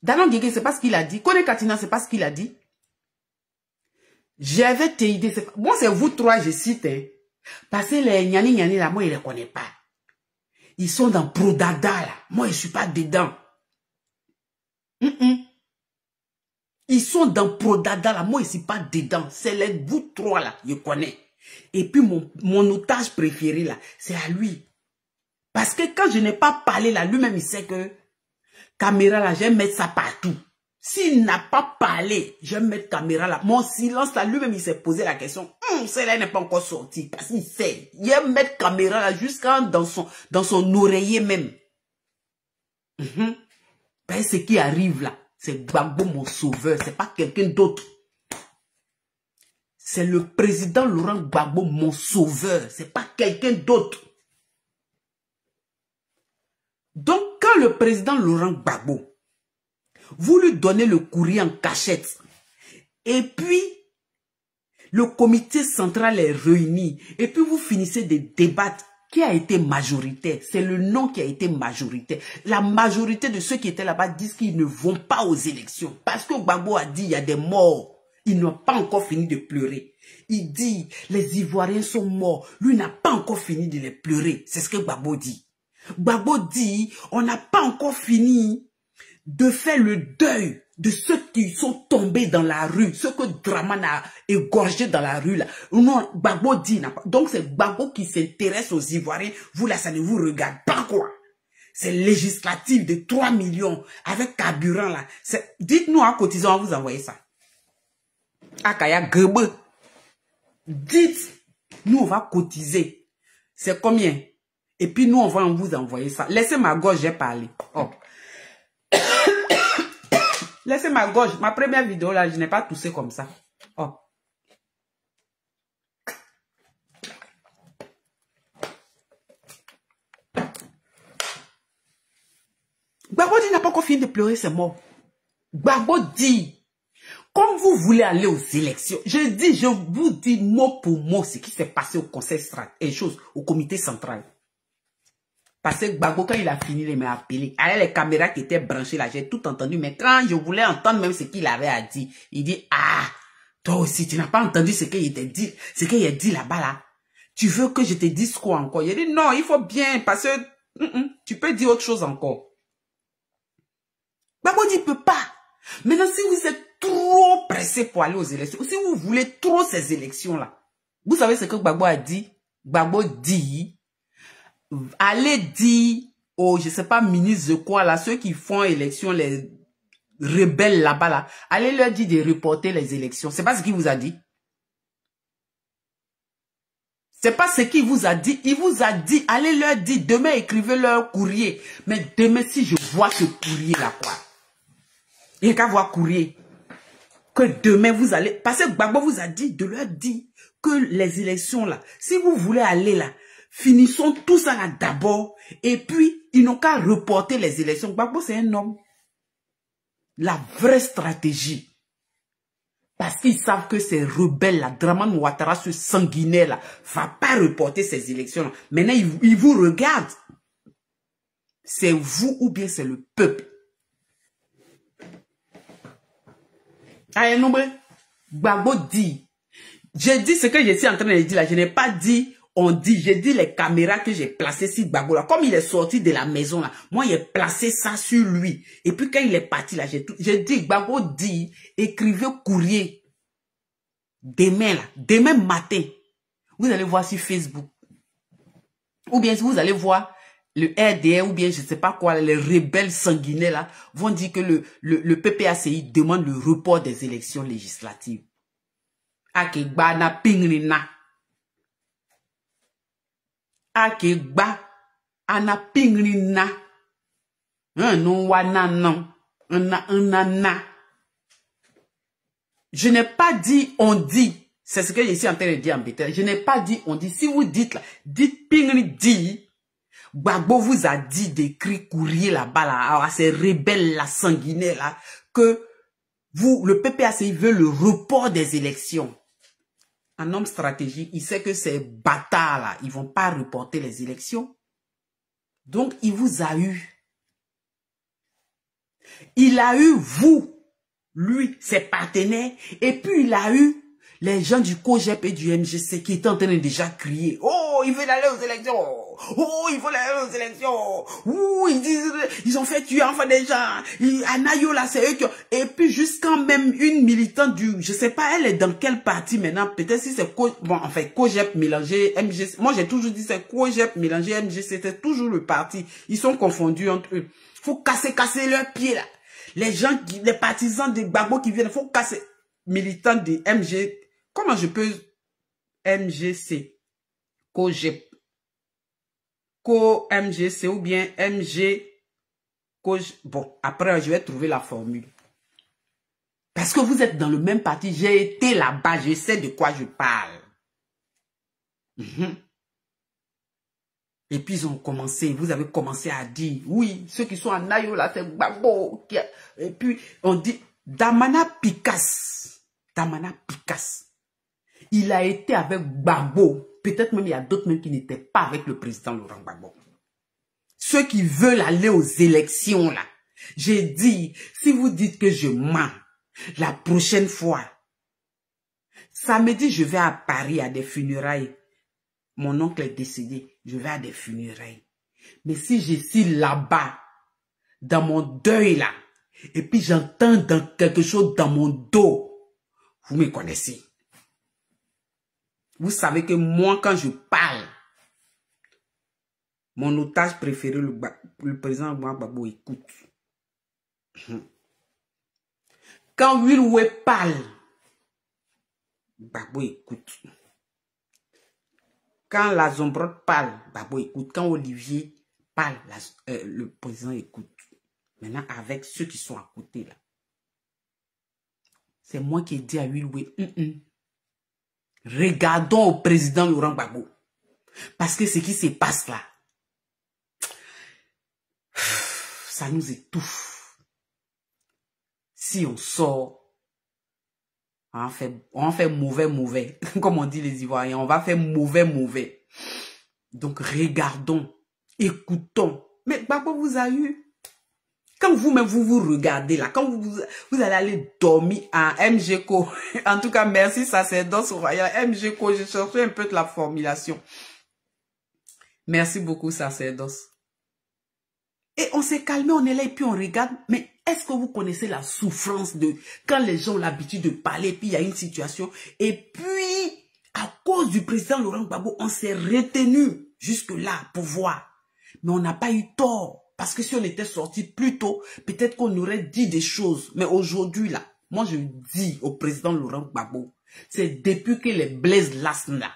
Danon Guégué, c'est pas ce qu'il a dit. Kone Katina, c'est pas ce qu'il a dit. J'avais tes idées. Bon, c'est vous trois, je cite. Hein. Parce que les Nyani là, moi, je ne les connais pas. Ils sont dans Prodada, là. Moi, je ne suis pas dedans. Ils sont dans Prodada, là. Moi, je ne suis pas dedans. C'est les vous trois, là. Je connais. Et puis, mon otage préféré, là, c'est à lui. Parce que quand je n'ai pas parlé, là, lui-même, il sait que caméra, là, je vais mettre ça partout. S'il n'a pas parlé, je vais mettre caméra, là. Mon silence, là, lui-même, il s'est posé la question. Celle-là n'est pas encore sortie. Parce qu'il sait. Il va mettre caméra, là, jusqu'à dans son oreiller même. Ben, ce qui arrive, là, c'est Gbagbo, mon sauveur. C'est pas quelqu'un d'autre. C'est le président Laurent Gbagbo, mon sauveur. C'est pas quelqu'un d'autre. Donc, quand le président Laurent Gbagbo, vous lui donnez le courrier en cachette, et puis, le comité central est réuni, et puis vous finissez de débattre, qui a été majoritaire? C'est le nom qui a été majoritaire. La majorité de ceux qui étaient là-bas disent qu'ils ne vont pas aux élections. Parce que Gbagbo a dit, il y a des morts. Ils n'ont pas encore fini de pleurer. Il dit, les Ivoiriens sont morts. Lui n'a pas encore fini de les pleurer. C'est ce que Gbagbo dit. Gbagbo dit, on n'a pas encore fini de faire le deuil de ceux qui sont tombés dans la rue, ceux que Draman a égorgés dans la rue là. Non, Gbagbo dit, donc c'est Gbagbo qui s'intéresse aux Ivoiriens. Vous là, ça ne vous regarde pas quoi. C'est législatif de 3 millions avec carburant là. Dites-nous en cotisant, on va vous envoyer ça. Akaya Gebe. Dites, nous on va cotiser. C'est combien? Et puis nous on va vous envoyer ça. Laissez ma gauche, j'ai parlé. Oh. Laissez ma gauche. Ma première vidéo là, je n'ai pas toussé comme ça. Oh. Gbagbo dit n'a pas encore fini de pleurer, c'est mort. Gbagbo dit, comme vous voulez aller aux élections, je vous dis mot pour mot ce qui s'est passé au conseil au comité central. Parce que Gbagbo, quand il a fini, il m'a appelé. Avec les caméras qui étaient branchées là, j'ai tout entendu. Mais quand je voulais entendre même ce qu'il avait à dire, il dit, ah, toi aussi, tu n'as pas entendu ce qu'il a dit, là-bas là. Tu veux que je te dise quoi encore? Il dit, non, il faut bien, parce que tu peux dire autre chose encore. Gbagbo dit, il ne peut pas. Maintenant, si vous êtes trop pressé pour aller aux élections, si vous voulez trop ces élections-là, vous savez ce que Gbagbo a dit? Gbagbo dit, allez dire aux, je sais pas, ministres de quoi, là, ceux qui font élection, les rebelles là-bas, là, allez leur dire de reporter les élections. C'est pas ce qu'il vous a dit. C'est pas ce qu'il vous a dit. Il vous a dit, allez leur dire, demain écrivez leur courrier. Mais demain, si je vois ce courrier-là, quoi, il n'y a qu'à voir courrier. Que demain, vous allez... Parce que Gbagbo vous a dit de leur dire que les élections, là, si vous voulez aller là, finissons tout ça là d'abord. Et puis, ils n'ont qu'à reporter les élections. Gbagbo, c'est un homme. La vraie stratégie. Parce qu'ils savent que ces rebelles-là, Dramane Ouattara, ce sanguinaire-là, va pas reporter ces élections-là. Maintenant, ils vous regardent. C'est vous ou bien c'est le peuple. Allez, non, Gbagbo dit. J'ai dit ce que je suis en train de dire là. Je n'ai pas dit, on dit. J'ai dit les caméras que j'ai placées sur Gbagbo là. Comme il est sorti de la maison là, moi j'ai placé ça sur lui. Et puis quand il est parti là, j'ai dit, Gbagbo dit, écrivez courrier. Demain là, demain matin, vous allez voir sur Facebook. Ou bien vous allez voir le RDR ou bien je ne sais pas quoi, les rebelles sanguinaires là, vont dire que le PPACI demande le report des élections législatives. Akegba na pingrina. Akegba ana pingrina. Non wana non. Na. Je n'ai pas dit on dit. C'est ce que je suis en train de dire en bétail. Je n'ai pas dit on dit. Si vous dites là, dites pingri dit. Gbagbo vous a dit d'écrire courrier là-bas là, à ces rebelles là sanguinaires là, que vous, le PPACI veut le report des élections. Un homme stratégique, il sait que ces bâtards là, ils vont pas reporter les élections. Donc, il vous a eu. Il a eu vous, lui, ses partenaires, et puis il a eu les gens du COGEP et du MGC qui étaient en train de déjà crier. Oh, ils veulent aller aux élections. Oh, ils veulent aller aux élections. Ouh, ils disent, ils ont fait tuer enfin des gens. Anayo là, c'est eux qui ont... Et puis jusqu'à même une militante du, je sais pas, elle est dans quel parti maintenant. Peut-être si c'est bon, en fait, COGEP mélangé MGC. Moi, j'ai toujours dit c'est COGEP mélangé MGC. C'était toujours le parti. Ils sont confondus entre eux. Faut casser leurs pieds là. Les gens, les partisans de Gbagbo qui viennent, faut casser. Militants de MG. Comment je peux MGC, COGEP, Co-MGC ou bien MG, bon, après je vais trouver la formule. Parce que vous êtes dans le même parti, j'ai été là-bas, je sais de quoi je parle. Et puis ils ont commencé, vous avez commencé à dire, oui, ceux qui sont en Nayo là, c'est Gbagbo. Et puis on dit, Damana Picasse. Il a été avec Gbagbo. Peut-être même il y a d'autres même qui n'étaient pas avec le président Laurent Gbagbo. Ceux qui veulent aller aux élections là. J'ai dit, si vous dites que je mens, la prochaine fois, samedi je vais à Paris à des funérailles. Mon oncle est décédé, je vais à des funérailles. Mais si je suis là-bas, dans mon deuil là, et puis j'entends quelque chose dans mon dos, vous me connaissez. Vous savez que moi, quand je parle, mon otage préféré, le président Gbagbo, écoute. Quand Wilwe parle, Gbagbo écoute. Quand la Zombrotte parle, Gbagbo écoute. Quand Olivier parle, le président écoute. Maintenant, avec ceux qui sont à côté, là. C'est moi qui ai dit à Wilwe, regardons au président Laurent Gbagbo. Parce que ce qui se passe là, ça nous étouffe. Si on sort, on fait mauvais. Comme on dit les Ivoiriens, on va faire mauvais. Donc regardons, écoutons. Mais Gbagbo vous a eu. Quand vous-même vous regardez là, quand vous allez aller dormir à MGCO, en tout cas merci sacerdoce royal, MGCO, je cherchais un peu de la formulation. Merci beaucoup sacerdoce. Et on s'est calmé, on est là et puis on regarde, mais est-ce que vous connaissez la souffrance de quand les gens ont l'habitude de parler et puis il y a une situation et puis à cause du président Laurent Gbagbo, on s'est retenu jusque là pour voir. Mais on n'a pas eu tort. Parce que si on était sorti plus tôt, peut-être qu'on aurait dit des choses. Mais aujourd'hui, là, moi je dis au président Laurent Gbagbo, c'est depuis que les Blaise Lasne là,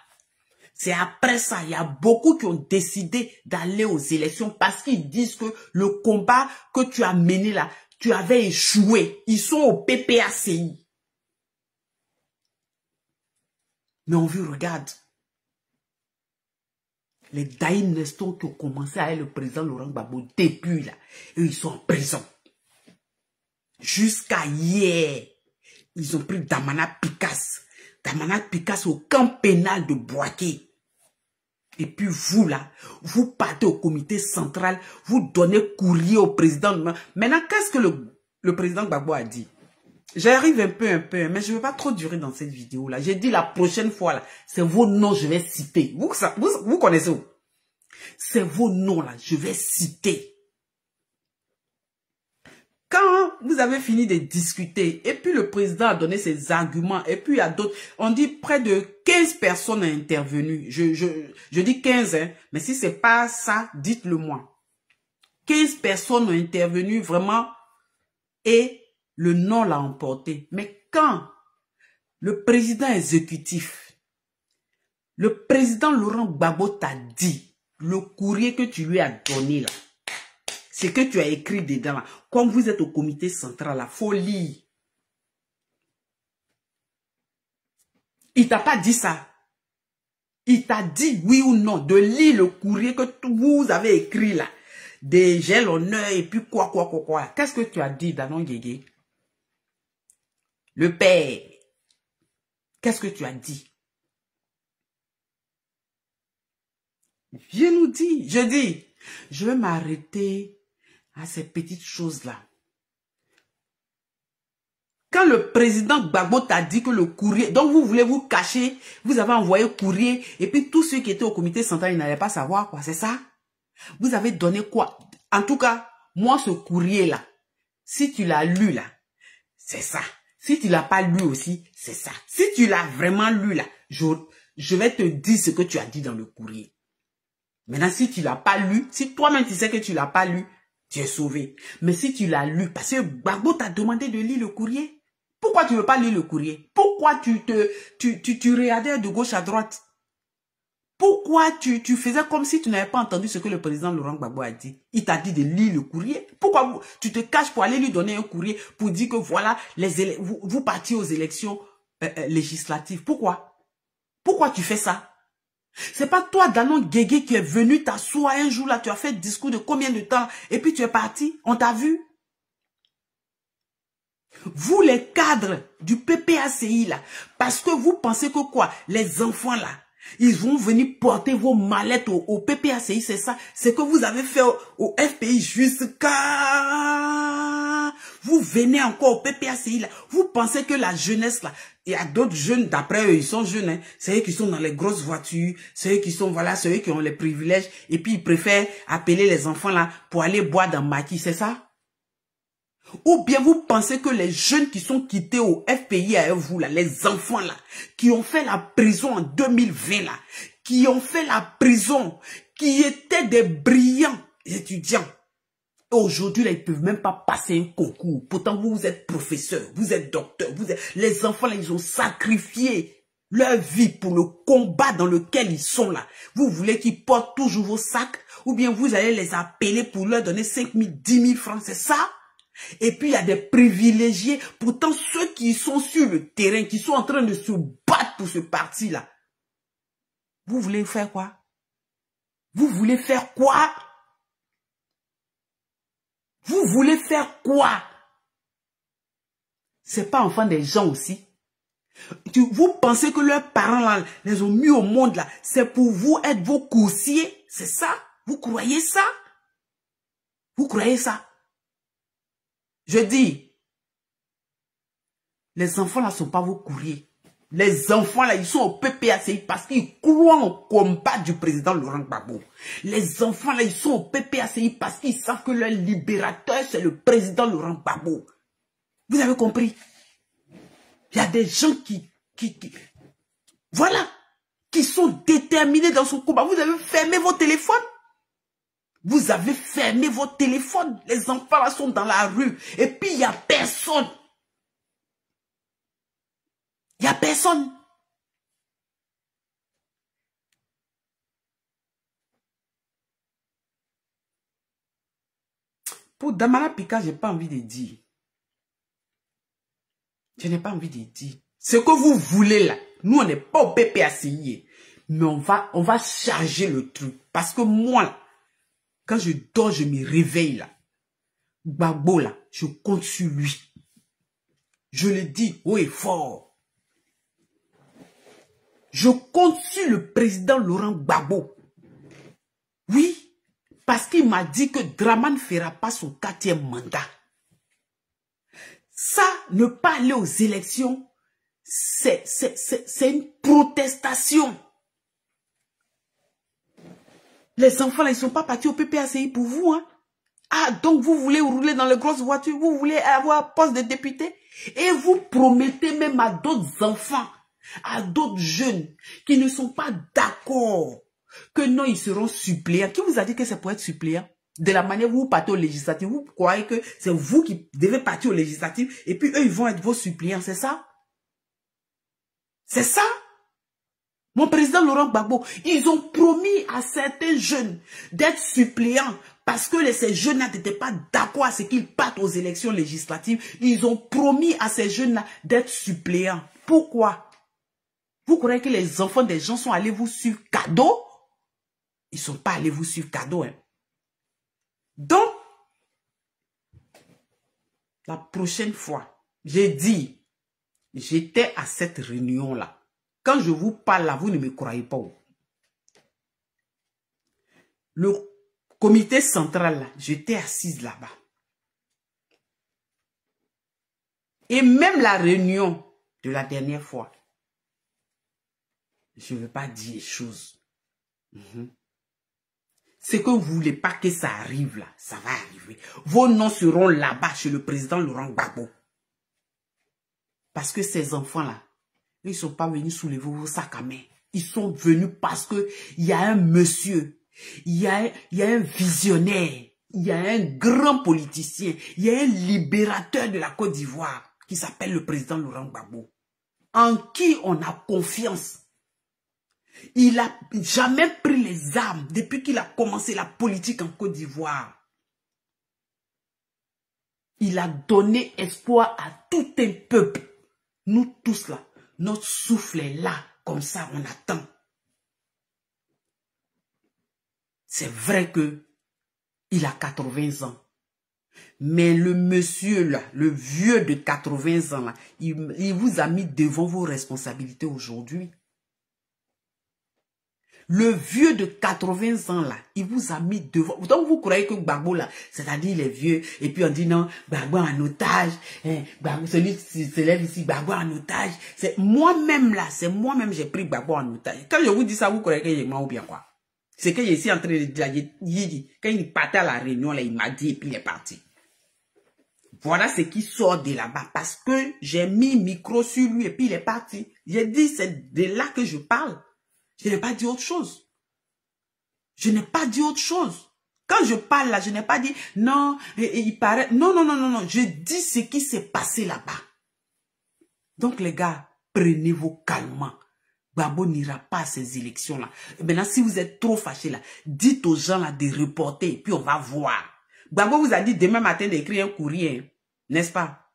c'est après ça, il y a beaucoup qui ont décidé d'aller aux élections parce qu'ils disent que le combat que tu as mené là, tu avais échoué. Ils sont au PPACI. Mais on vous regarde. Les Daïm Neston qui ont commencé à être le président Laurent Gbagbo depuis là, eux ils sont en prison. Jusqu'à hier, ils ont pris Damana Picasse. Damana Picasse au camp pénal de Boaké. Et puis vous là, vous partez au comité central, vous donnez courrier au président. Maintenant, qu'est-ce que le président Gbagbo a dit? J'arrive un peu, mais je ne vais pas trop durer dans cette vidéo-là. J'ai dit la prochaine fois, là, c'est vos noms que je vais citer. Vous connaissez où? C'est vos noms, là, je vais citer. Quand vous avez fini de discuter, et puis le président a donné ses arguments, et puis il y a d'autres, on dit près de 15 personnes ont intervenu. Je dis 15, hein, mais si c'est pas ça, dites-le moi. 15 personnes ont intervenu vraiment, et le nom l'a emporté. Mais quand le président exécutif, le président Laurent Gbagbo t'a dit, le courrier que tu lui as donné là, c'est que tu as écrit dedans là, comme vous êtes au comité central là, faut lire. Il t'a pas dit ça. Il t'a dit oui ou non de lire le courrier que vous avez écrit là. Des j'ai l'honneur et puis quoi. Qu'est-ce que tu as dit, Danon Guégué? Le père, qu'est-ce que tu as dit? Je dis, je vais m'arrêter à ces petites choses-là. Quand le président Gbagbo t'a dit que le courrier, donc vous voulez vous cacher, vous avez envoyé courrier, et puis tous ceux qui étaient au comité central, ils n'allaient pas savoir quoi, c'est ça? Vous avez donné quoi? En tout cas, moi ce courrier-là, si tu l'as lu là, c'est ça. Si tu l'as pas lu aussi, c'est ça. Si tu l'as vraiment lu là, je vais te dire ce que tu as dit dans le courrier. Maintenant, si tu l'as pas lu, si toi-même tu sais que tu l'as pas lu, tu es sauvé. Mais si tu l'as lu, parce que Gbagbo t'a demandé de lire le courrier, pourquoi tu veux pas lire le courrier? Pourquoi tu regardais de gauche à droite? Pourquoi tu faisais comme si tu n'avais pas entendu ce que le président Laurent Gbagbo a dit? Il t'a dit de lire le courrier. Pourquoi tu te caches pour aller lui donner un courrier pour dire que voilà, vous partiez aux élections législatives? Pourquoi? Pourquoi tu fais ça? C'est pas toi, Danon Guégué, qui est venu t'asseoir un jour là, tu as fait discours de combien de temps et puis tu es parti, on t'a vu? Vous les cadres du PPACI là, parce que vous pensez que quoi? Les enfants là, ils vont venir porter vos mallettes au PPACI, c'est ça? C'est que vous avez fait au FPI jusqu'à... Vous venez encore au PPACI là. Vous pensez que la jeunesse là, il y a d'autres jeunes, d'après eux, ils sont jeunes, hein. C'est eux qui sont dans les grosses voitures, c'est eux qui sont, voilà, c'est eux qui ont les privilèges, et puis ils préfèrent appeler les enfants là pour aller boire dans Maki, c'est ça? Ou bien vous pensez que les jeunes qui sont quittés au FPI avec vous, là, les enfants là, qui ont fait la prison en 2020 là, qui ont fait la prison, qui étaient des brillants étudiants, aujourd'hui là, ils ne peuvent même pas passer un concours. Pourtant, vous êtes professeur, vous êtes docteur, les enfants là, ils ont sacrifié leur vie pour le combat dans lequel ils sont là. Vous voulez qu'ils portent toujours vos sacs, ou bien vous allez les appeler pour leur donner 5 000, 10 000 francs, c'est ça? Et puis il y a des privilégiés, pourtant ceux qui sont sur le terrain, qui sont en train de se battre pour ce parti-là. Vous voulez faire quoi? Vous voulez faire quoi? Vous voulez faire quoi? C'est pas enfant des gens aussi. Vous pensez que leurs parents là, les ont mis au monde là, c'est pour vous être vos coursiers? C'est ça? Vous croyez ça? Vous croyez ça? Je dis, les enfants là ne sont pas vos courriers. Les enfants là, ils sont au PPACI parce qu'ils croient au combat du président Laurent Gbagbo. Les enfants là, ils sont au PPACI parce qu'ils savent que leur libérateur, c'est le président Laurent Gbagbo. Vous avez compris? Il y a des gens voilà, qui sont déterminés dans son combat. Vous avez fermé vos téléphones. Vous avez fermé votre téléphone. Les enfants là sont dans la rue. Et puis il n'y a personne. Il n'y a personne. Pour Damana Pika, je n'ai pas envie de dire. Je n'ai pas envie de dire. Ce que vous voulez là, nous on n'est pas au PPACI. Mais on va charger le truc. Parce que moi, là, quand je dors, je me réveille là. Gbagbo là, je compte sur lui. Je le dis haut et fort. Je compte sur le président Laurent Gbagbo. Oui. Parce qu'il m'a dit que Draman ne fera pas son 4e mandat. Ça, ne pas aller aux élections, c'est une protestation. Les enfants, là, ils ne sont pas partis au PPACI pour vous. Hein? Ah, donc vous voulez rouler dans les grosses voitures, vous voulez avoir poste de député. Et vous promettez même à d'autres enfants, à d'autres jeunes qui ne sont pas d'accord. Que non, ils seront suppléants. Qui vous a dit que c'est pour être suppléant? De la manière où vous partez au législatif, vous croyez que c'est vous qui devez partir au législatif et puis eux, ils vont être vos suppléants, c'est ça? C'est ça? Mon président Laurent Gbagbo, ils ont promis à certains jeunes d'être suppléants parce que ces jeunes-là n'étaient pas d'accord à ce qu'ils partent aux élections législatives. Ils ont promis à ces jeunes-là d'être suppléants. Pourquoi? Vous croyez que les enfants des gens sont allés vous suivre cadeau? Ils ne sont pas allés vous suivre cadeau. Hein. Donc, la prochaine fois, j'ai dit, j'étais à cette réunion-là. Quand je vous parle là, vous ne me croyez pas. Le comité central, là, j'étais assise là-bas. Et même la réunion de la dernière fois, je ne veux pas dire les choses. C'est que vous ne voulez pas que ça arrive là, ça va arriver. Vos noms seront là-bas chez le président Laurent Gbagbo. Parce que ces enfants-là, ils ne sont pas venus soulever vos sacs à main. Ils sont venus parce que il y a un monsieur, il y a un visionnaire, il y a un grand politicien, il y a un libérateur de la Côte d'Ivoire qui s'appelle le président Laurent Gbagbo, en qui on a confiance. Il n'a jamais pris les armes depuis qu'il a commencé la politique en Côte d'Ivoire. Il a donné espoir à tout un peuple. Nous tous là, notre souffle est là, comme ça on attend. C'est vrai que il a 80 ans. Mais le monsieur là, le vieux de 80 ans là, il vous a mis devant vos responsabilités aujourd'hui. Le vieux de 80 ans là, il vous a mis devant. Donc vous croyez que Gbagbo là, c'est-à-dire les vieux, et puis on dit non, Gbagbo en otage, Gbagbo, celui qui se lève ici, Gbagbo en otage. C'est moi-même là, c'est moi-même j'ai pris Gbagbo en otage. Quand je vous dis ça, vous croyez que j'ai menti ou bien quoi? C'est que je suis en train de dire, quand il partait à la réunion là, il m'a dit et puis il est parti. Voilà ce qui sort de là-bas parce que j'ai mis micro sur lui et puis il est parti. J'ai dit c'est de là que je parle. Je n'ai pas dit autre chose. Je n'ai pas dit autre chose. Quand je parle là, je n'ai pas dit non, il paraît. Non, non, non, non, non. Je dis ce qui s'est passé là-bas. Donc les gars, prenez-vous calmement. Gbagbo n'ira pas à ces élections-là. Maintenant, si vous êtes trop fâchés là, dites aux gens là de reporter et puis on va voir. Gbagbo vous a dit demain matin d'écrire un courrier, n'est-ce pas?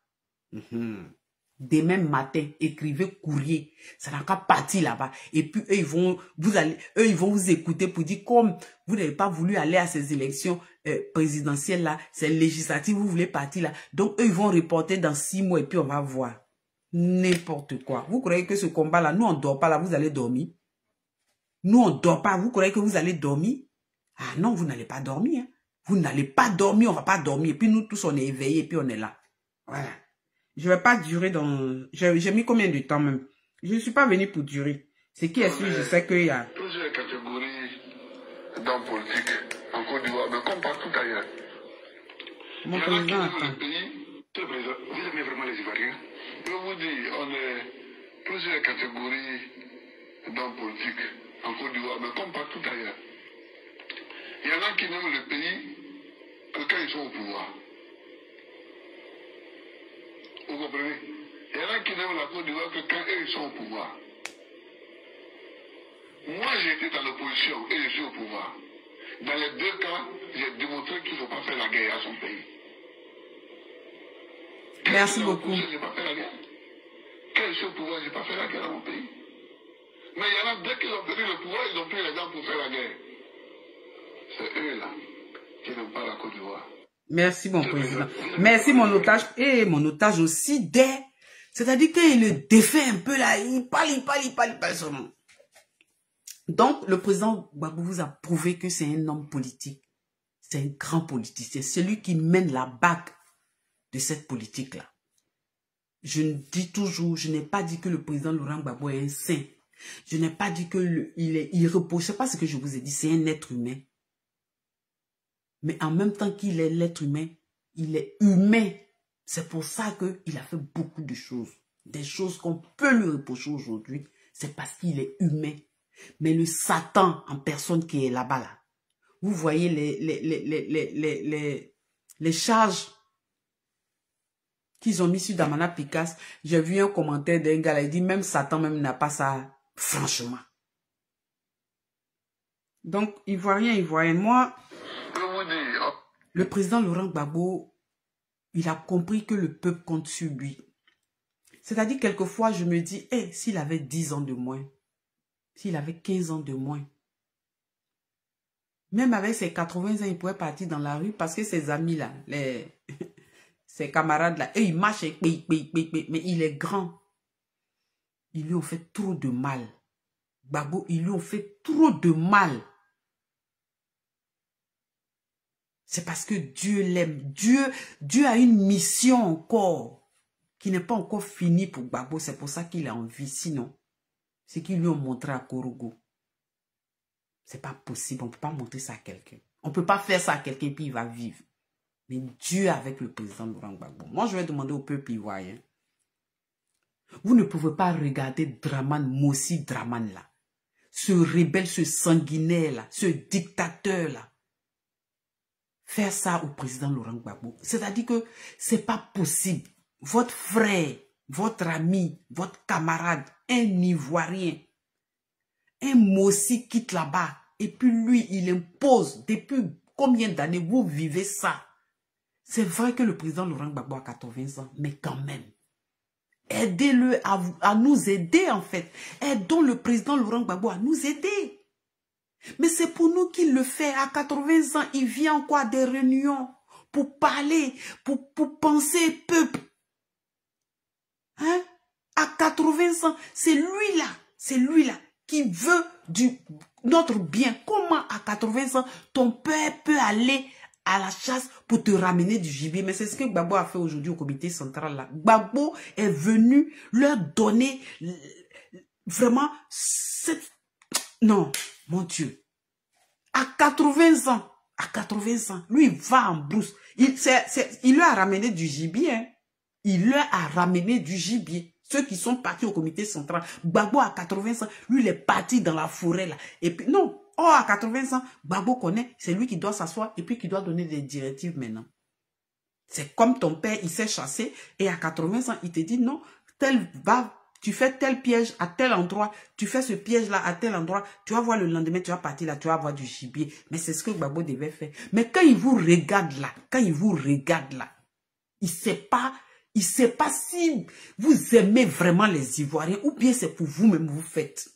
Demain matin, écrivez courrier. Ça n'a qu'à partir là-bas. Et puis, eux, ils vont vous écouter pour dire, comme vous n'avez pas voulu aller à ces élections présidentielles là, ces législatives, vous voulez partir là. Donc, eux, ils vont reporter dans 6 mois et puis on va voir. N'importe quoi. Vous croyez que ce combat-là, nous, on ne dort pas là, vous allez dormir? Nous, on ne dort pas. Vous croyez que vous allez dormir? Ah non, vous n'allez pas dormir. Hein. Vous n'allez pas dormir, on ne va pas dormir. Et puis, nous tous, on est éveillés et puis on est là. Voilà. Je ne vais pas durer dans... J'ai mis combien de temps même? Je ne suis pas venu pour durer. Ce qui est sûr, je sais qu'il y a... Plusieurs catégories d'hommes politiques en Côte d'Ivoire, mais comme partout ailleurs. Mon président attend. Vous aimez vraiment les Ivoiriens? Je vous dis, on est plusieurs catégories d'hommes politiques en Côte d'Ivoire, mais comme partout ailleurs. Il y en a qui n'aiment le pays que quand ils sont au pouvoir. Vous comprenez? Il y en a qui n'aiment la Côte d'Ivoire que quand eux, ils sont au pouvoir. Moi, j'étais dans l'opposition et je suis au pouvoir. Dans les deux cas, j'ai démontré qu'il ne faut pas faire la guerre à son pays. Merci beaucoup. Je n'ai pas fait la guerre. Quand je suis au pouvoir, je n'ai pas fait la guerre à mon pays. Mais il y en a, dès qu'ils ont pris le pouvoir, ils ont pris les gens pour faire la guerre. C'est eux-là qui n'aiment pas la Côte d'Ivoire. Merci, mon président. Merci, mon otage. Et mon otage aussi, c'est-à-dire qu'il le défait un peu là. Il parle seulement. Donc, le président Gbagbo vous a prouvé que c'est un homme politique. C'est un grand politicien. C'est lui qui mène la bague de cette politique-là. Je dis toujours, je n'ai pas dit que le président Laurent Gbagbo est un saint. Je n'ai pas dit qu'il repose. C'est pas ce que je vous ai dit. C'est un être humain. Mais en même temps qu'il est l'être humain, il est humain. C'est pour ça qu'il a fait beaucoup de choses. Des choses qu'on peut lui reprocher aujourd'hui. C'est parce qu'il est humain. Mais le Satan en personne qui est là-bas, là. Vous voyez les charges qu'ils ont mis sur Damana Picasse. J'ai vu un commentaire d'un gars, là, il dit même Satan même n'a pas ça, franchement. Donc, Ivoirien, moi, le président Laurent Gbagbo, il a compris que le peuple compte sur lui. C'est-à-dire, quelquefois, je me dis, s'il avait 10 ans de moins, s'il avait 15 ans de moins, même avec ses 80 ans, il pourrait partir dans la rue parce que ses amis là, ses camarades là, eux, ils marchent avec mais il est grand. Ils lui ont fait trop de mal. Gbagbo, ils lui ont fait trop de mal. C'est parce que Dieu l'aime. Dieu a une mission encore qui n'est pas encore finie pour Gbagbo. C'est pour ça qu'il est en vie. Sinon, c'est qu'ils lui ont montré à Korogo. C'est pas possible. On ne peut pas montrer ça à quelqu'un. On ne peut pas faire ça à quelqu'un puis il va vivre. Mais Dieu avec le président Laurent Gbagbo. Moi, je vais demander au peuple ivoirien. Vous ne pouvez pas regarder Dramane, Mossi Dramane là. Ce rebelle, ce sanguinaire là. Ce dictateur là. Faire ça au président Laurent Gbagbo. C'est-à-dire que c'est pas possible. Votre frère, votre ami, votre camarade, un Ivoirien, un Mossi quitte là-bas. Et puis lui, il impose. Depuis combien d'années vous vivez ça? C'est vrai que le président Laurent Gbagbo a 80 ans, mais quand même. Aidez-le à nous aider en fait. Aidons le président Laurent Gbagbo à nous aider. Mais c'est pour nous qu'il le fait. À 80 ans, il vient encore à des réunions pour parler, pour penser peuple. Hein? À 80 ans, c'est lui là qui veut notre bien. Comment à 80 ans, ton père peut aller à la chasse pour te ramener du gibier? Mais c'est ce que Gbagbo a fait aujourd'hui au comité central là. Gbagbo est venu leur donner vraiment cette... Non, mon Dieu. À 80 ans, lui il va en brousse. Il leur a ramené du gibier. Hein. Il leur a ramené du gibier. Ceux qui sont partis au comité central. Gbagbo à 80 ans, lui il est parti dans la forêt là. Et puis non, à 80 ans, Gbagbo connaît, c'est lui qui doit s'asseoir et puis qui doit donner des directives maintenant. C'est comme ton père, il s'est chassé et à 80 ans, il te dit non, tu fais tel piège à tel endroit, tu fais ce piège-là à tel endroit, tu vas voir le lendemain, tu vas partir là, tu vas avoir du gibier. Mais c'est ce que Gbagbo devait faire. Mais quand il vous regarde là, il sait pas si vous aimez vraiment les Ivoiriens ou bien c'est pour vous-même vous faites.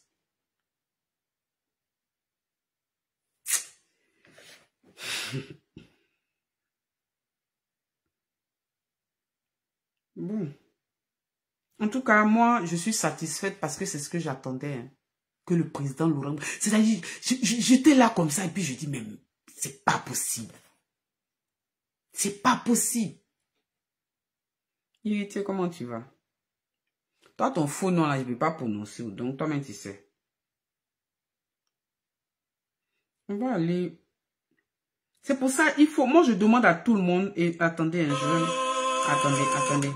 Bon. En tout cas, moi, je suis satisfaite parce que c'est ce que j'attendais. Hein, que le président Laurent... C'est-à-dire, j'étais là comme ça et puis je dis, mais c'est pas possible. C'est pas possible. Irrité, comment tu vas? Toi, ton faux nom là, je ne peux pas prononcer. Donc, toi-même, tu sais. On va aller... C'est pour ça, il faut... Moi, je demande à tout le monde... Et attendez, un jeune... Attendez.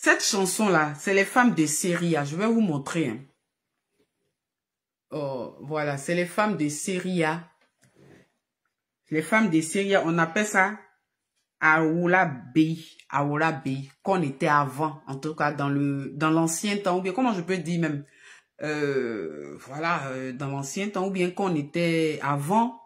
Cette chanson-là, c'est les femmes de série. Je vais vous montrer. Hein. Oh, voilà, c'est les femmes de Syria. Les femmes de Syria, on appelle ça Aoula Bey, qu'on était avant, en tout cas dans l'ancien temps, ou bien comment je peux dire même, voilà, dans l'ancien temps, ou bien qu'on était avant,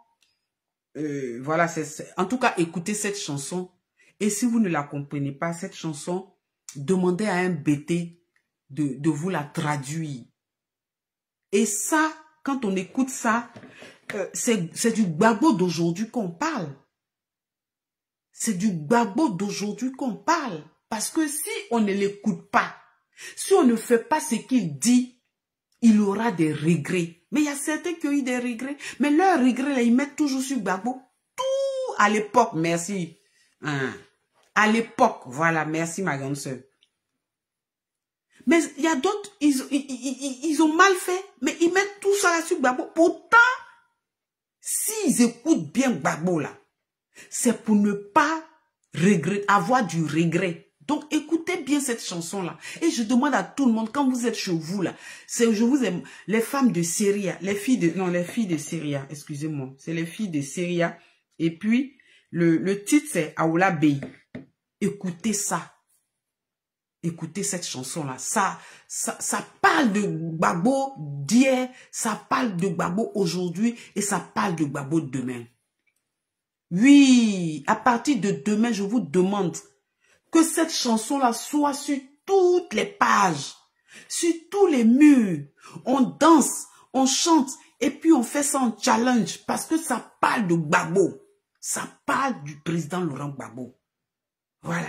voilà, en tout cas, écoutez cette chanson, et si vous ne la comprenez pas, cette chanson, demandez à un BT de vous la traduire. Et ça, quand on écoute ça, c'est du gbagbo d'aujourd'hui qu'on parle. C'est du gbagbo d'aujourd'hui qu'on parle. Parce que si on ne l'écoute pas, si on ne fait pas ce qu'il dit, il aura des regrets. Mais il y a certains qui ont eu des regrets. Mais leurs regrets, là, ils mettent toujours sur gbagbo. Tout à l'époque, merci. Hein. À l'époque, voilà, merci ma grande sœur. Mais il y a d'autres, ils ont mal fait, mais ils mettent tout ça là sur gbagbo. Pourtant, s'ils écoutent bien gbagbo là, c'est pour ne pas avoir du regret. Donc, écoutez bien cette chanson-là. Et je demande à tout le monde, quand vous êtes chez vous, là, je vous aime, les femmes de Syria, les filles de Syria, excusez-moi, c'est les filles de Syria. Et puis, le titre, c'est Aoula Bey. Écoutez ça. Écoutez cette chanson-là. Ça parle de gbagbo d'hier, ça parle de gbagbo aujourd'hui, et ça parle de gbagbo demain. Oui, à partir de demain, je vous demande que cette chanson-là soit sur toutes les pages, sur tous les murs. On danse, on chante, et puis on fait ça en challenge, parce que ça parle de gbagbo. Ça parle du président Laurent Gbagbo. Voilà.